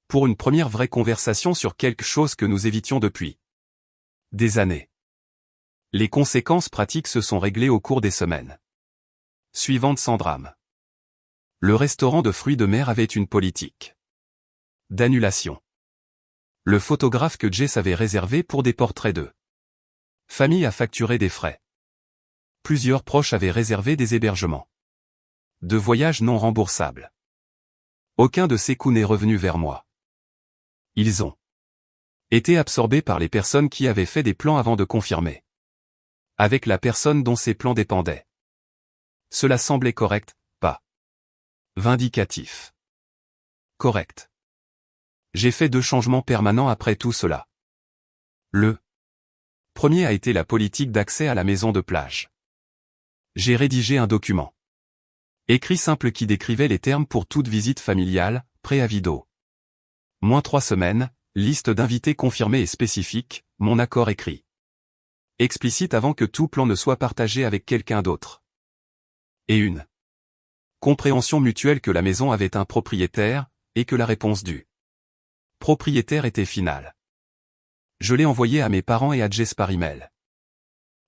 Pour une première vraie conversation sur quelque chose que nous évitions depuis des années. Les conséquences pratiques se sont réglées au cours des semaines suivantes sans drame. Le restaurant de fruits de mer avait une politique d'annulation. Le photographe que Jess avait réservé pour des portraits de famille a facturé des frais. Plusieurs proches avaient réservé des hébergements de voyages non remboursables. Aucun de ces coûts n'est revenu vers moi. Ils ont été absorbés par les personnes qui avaient fait des plans avant de confirmer avec la personne dont ces plans dépendaient. Cela semblait correct, pas vindicatif. Correct. J'ai fait 2 changements permanents après tout cela. Le premier a été la politique d'accès à la maison de plage. J'ai rédigé un document écrit simple qui décrivait les termes pour toute visite familiale, préavis d'eau. -3 semaines, liste d'invités confirmés et spécifiques, mon accord écrit explicite avant que tout plan ne soit partagé avec quelqu'un d'autre. Et une compréhension mutuelle que la maison avait un propriétaire, et que la réponse du propriétaire était finale. Je l'ai envoyé à mes parents et à Jess par email.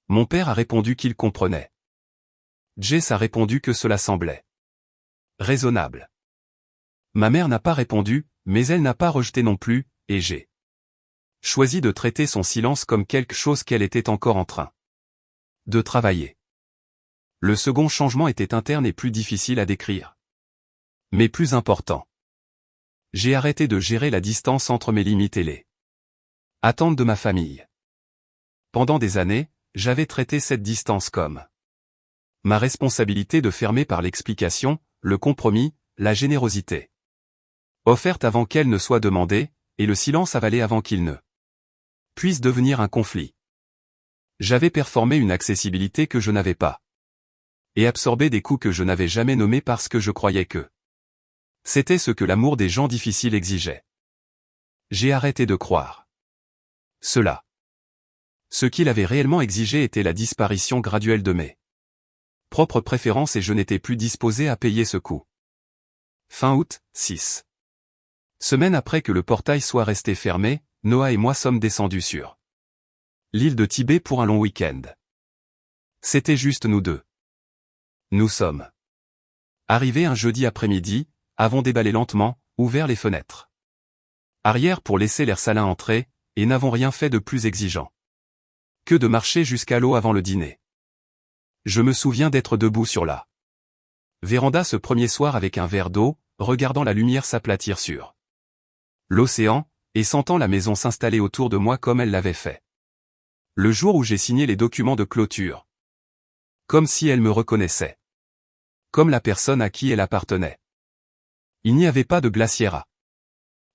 Mon père a répondu qu'il comprenait. Jess a répondu que cela semblait raisonnable. Ma mère n'a pas répondu, mais elle n'a pas rejeté non plus, et j'ai choisi de traiter son silence comme quelque chose qu'elle était encore en train de travailler. Le second changement était interne et plus difficile à décrire. Mais plus important. J'ai arrêté de gérer la distance entre mes limites et les attentes de ma famille. Pendant des années, j'avais traité cette distance comme ma responsabilité de fermer par l'explication, le compromis, la générosité offerte avant qu'elle ne soit demandée, et le silence avalé avant qu'il ne puisse devenir un conflit. J'avais performé une accessibilité que je n'avais pas. Et absorbé des coups que je n'avais jamais nommés parce que je croyais que c'était ce que l'amour des gens difficiles exigeait. J'ai arrêté de croire cela. Ce qu'il avait réellement exigé était la disparition graduelle de mes propres préférences et je n'étais plus disposé à payer ce coût. Fin août, 6 semaines après que le portail soit resté fermé, Noah et moi sommes descendus sur l'île de Tibet pour un long week-end. C'était juste nous deux. Nous sommes arrivés un jeudi après-midi, avons déballé lentement, ouvert les fenêtres arrière pour laisser l'air salin entrer, et n'avons rien fait de plus exigeant que de marcher jusqu'à l'eau avant le dîner. Je me souviens d'être debout sur la véranda ce premier soir avec un verre d'eau, regardant la lumière s'aplatir sur l'océan, et sentant la maison s'installer autour de moi comme elle l'avait fait le jour où j'ai signé les documents de clôture. Comme si elle me reconnaissait. Comme la personne à qui elle appartenait. Il n'y avait pas de glacière à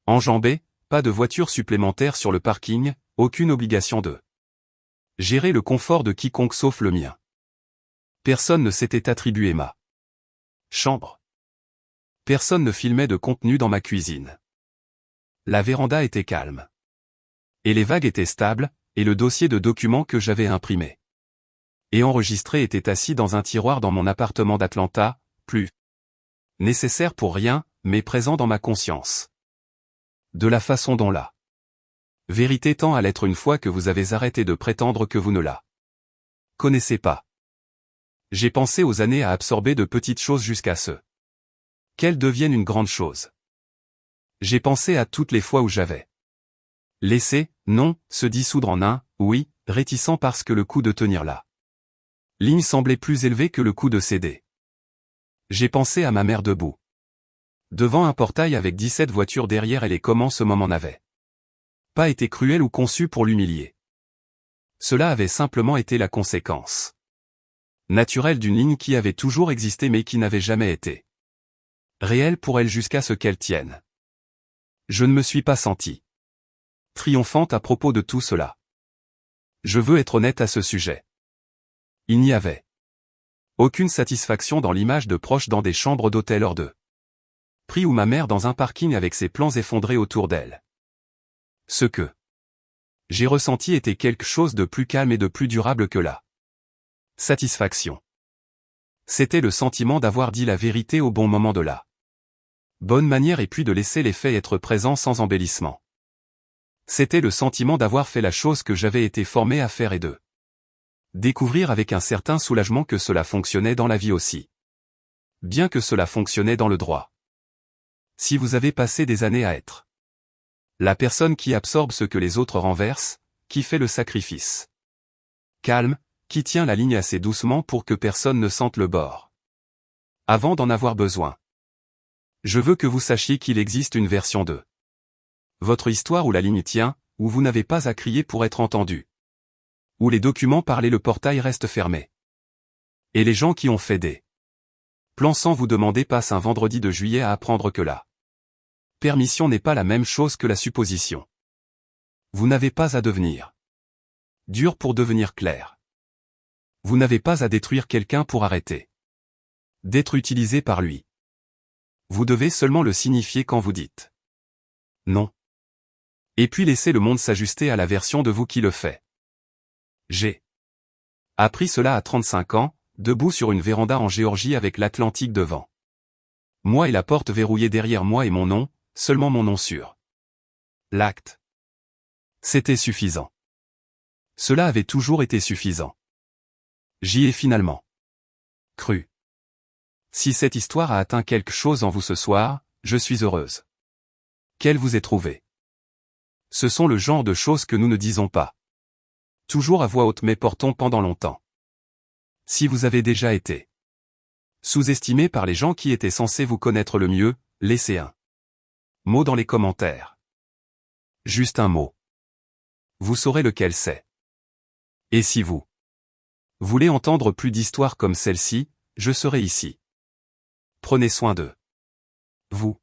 enjamber, pas de voiture supplémentaire sur le parking, aucune obligation de gérer le confort de quiconque sauf le mien. Personne ne s'était attribué ma chambre. Personne ne filmait de contenu dans ma cuisine. La véranda était calme. Et les vagues étaient stables, et le dossier de documents que j'avais imprimé et enregistré était assis dans un tiroir dans mon appartement d'Atlanta, plus nécessaire pour rien, mais présent dans ma conscience. De la façon dont la vérité tend à l'être une fois que vous avez arrêté de prétendre que vous ne la connaissez pas. J'ai pensé aux années à absorber de petites choses jusqu'à ce qu'elles deviennent une grande chose. J'ai pensé à toutes les fois où j'avais laissé, non, se dissoudre en un, oui, réticent parce que le coût de tenir la ligne semblait plus élevé que le coût de céder. J'ai pensé à ma mère debout devant un portail avec 17 voitures derrière elle et comment ce moment n'avait pas été cruel ou conçu pour l'humilier. Cela avait simplement été la conséquence naturelle d'une ligne qui avait toujours existé mais qui n'avait jamais été réelle pour elle jusqu'à ce qu'elle tienne. Je ne me suis pas senti triomphante à propos de tout cela. Je veux être honnête à ce sujet. Il n'y avait aucune satisfaction dans l'image de proches dans des chambres d'hôtel hors de prix ou ma mère dans un parking avec ses plans effondrés autour d'elle. Ce que j'ai ressenti était quelque chose de plus calme et de plus durable que la satisfaction. C'était le sentiment d'avoir dit la vérité au bon moment de la bonne manière et puis de laisser les faits être présents sans embellissement. C'était le sentiment d'avoir fait la chose que j'avais été formé à faire et de découvrir avec un certain soulagement que cela fonctionnait dans la vie aussi. Bien que cela fonctionnait dans le droit. Si vous avez passé des années à être la personne qui absorbe ce que les autres renversent, qui fait le sacrifice calme, qui tient la ligne assez doucement pour que personne ne sente le bord avant d'en avoir besoin. Je veux que vous sachiez qu'il existe une version de votre histoire où la ligne tient, où vous n'avez pas à crier pour être entendu. Où les documents parlent et le portail reste fermé. Et les gens qui ont fait des plans sans vous demander passent un vendredi de juillet à apprendre que la permission n'est pas la même chose que la supposition. Vous n'avez pas à devenir dur pour devenir clair. Vous n'avez pas à détruire quelqu'un pour arrêter d'être utilisé par lui. Vous devez seulement le signifier quand vous dites non. Et puis laisser le monde s'ajuster à la version de vous qui le fait. J'ai appris cela à 35 ans, debout sur une véranda en Géorgie avec l'Atlantique devant moi et la porte verrouillée derrière moi et mon nom, seulement mon nom sur l'acte. C'était suffisant. Cela avait toujours été suffisant. J'y ai finalement cru. Si cette histoire a atteint quelque chose en vous ce soir, je suis heureuse qu'elle vous ait trouvé. Ce sont le genre de choses que nous ne disons pas toujours à voix haute mais portons pendant longtemps. Si vous avez déjà été sous-estimé par les gens qui étaient censés vous connaître le mieux, laissez un mot dans les commentaires. Juste un mot. Vous saurez lequel c'est. Et si vous voulez entendre plus d'histoires comme celle-ci, je serai ici. Prenez soin de vous.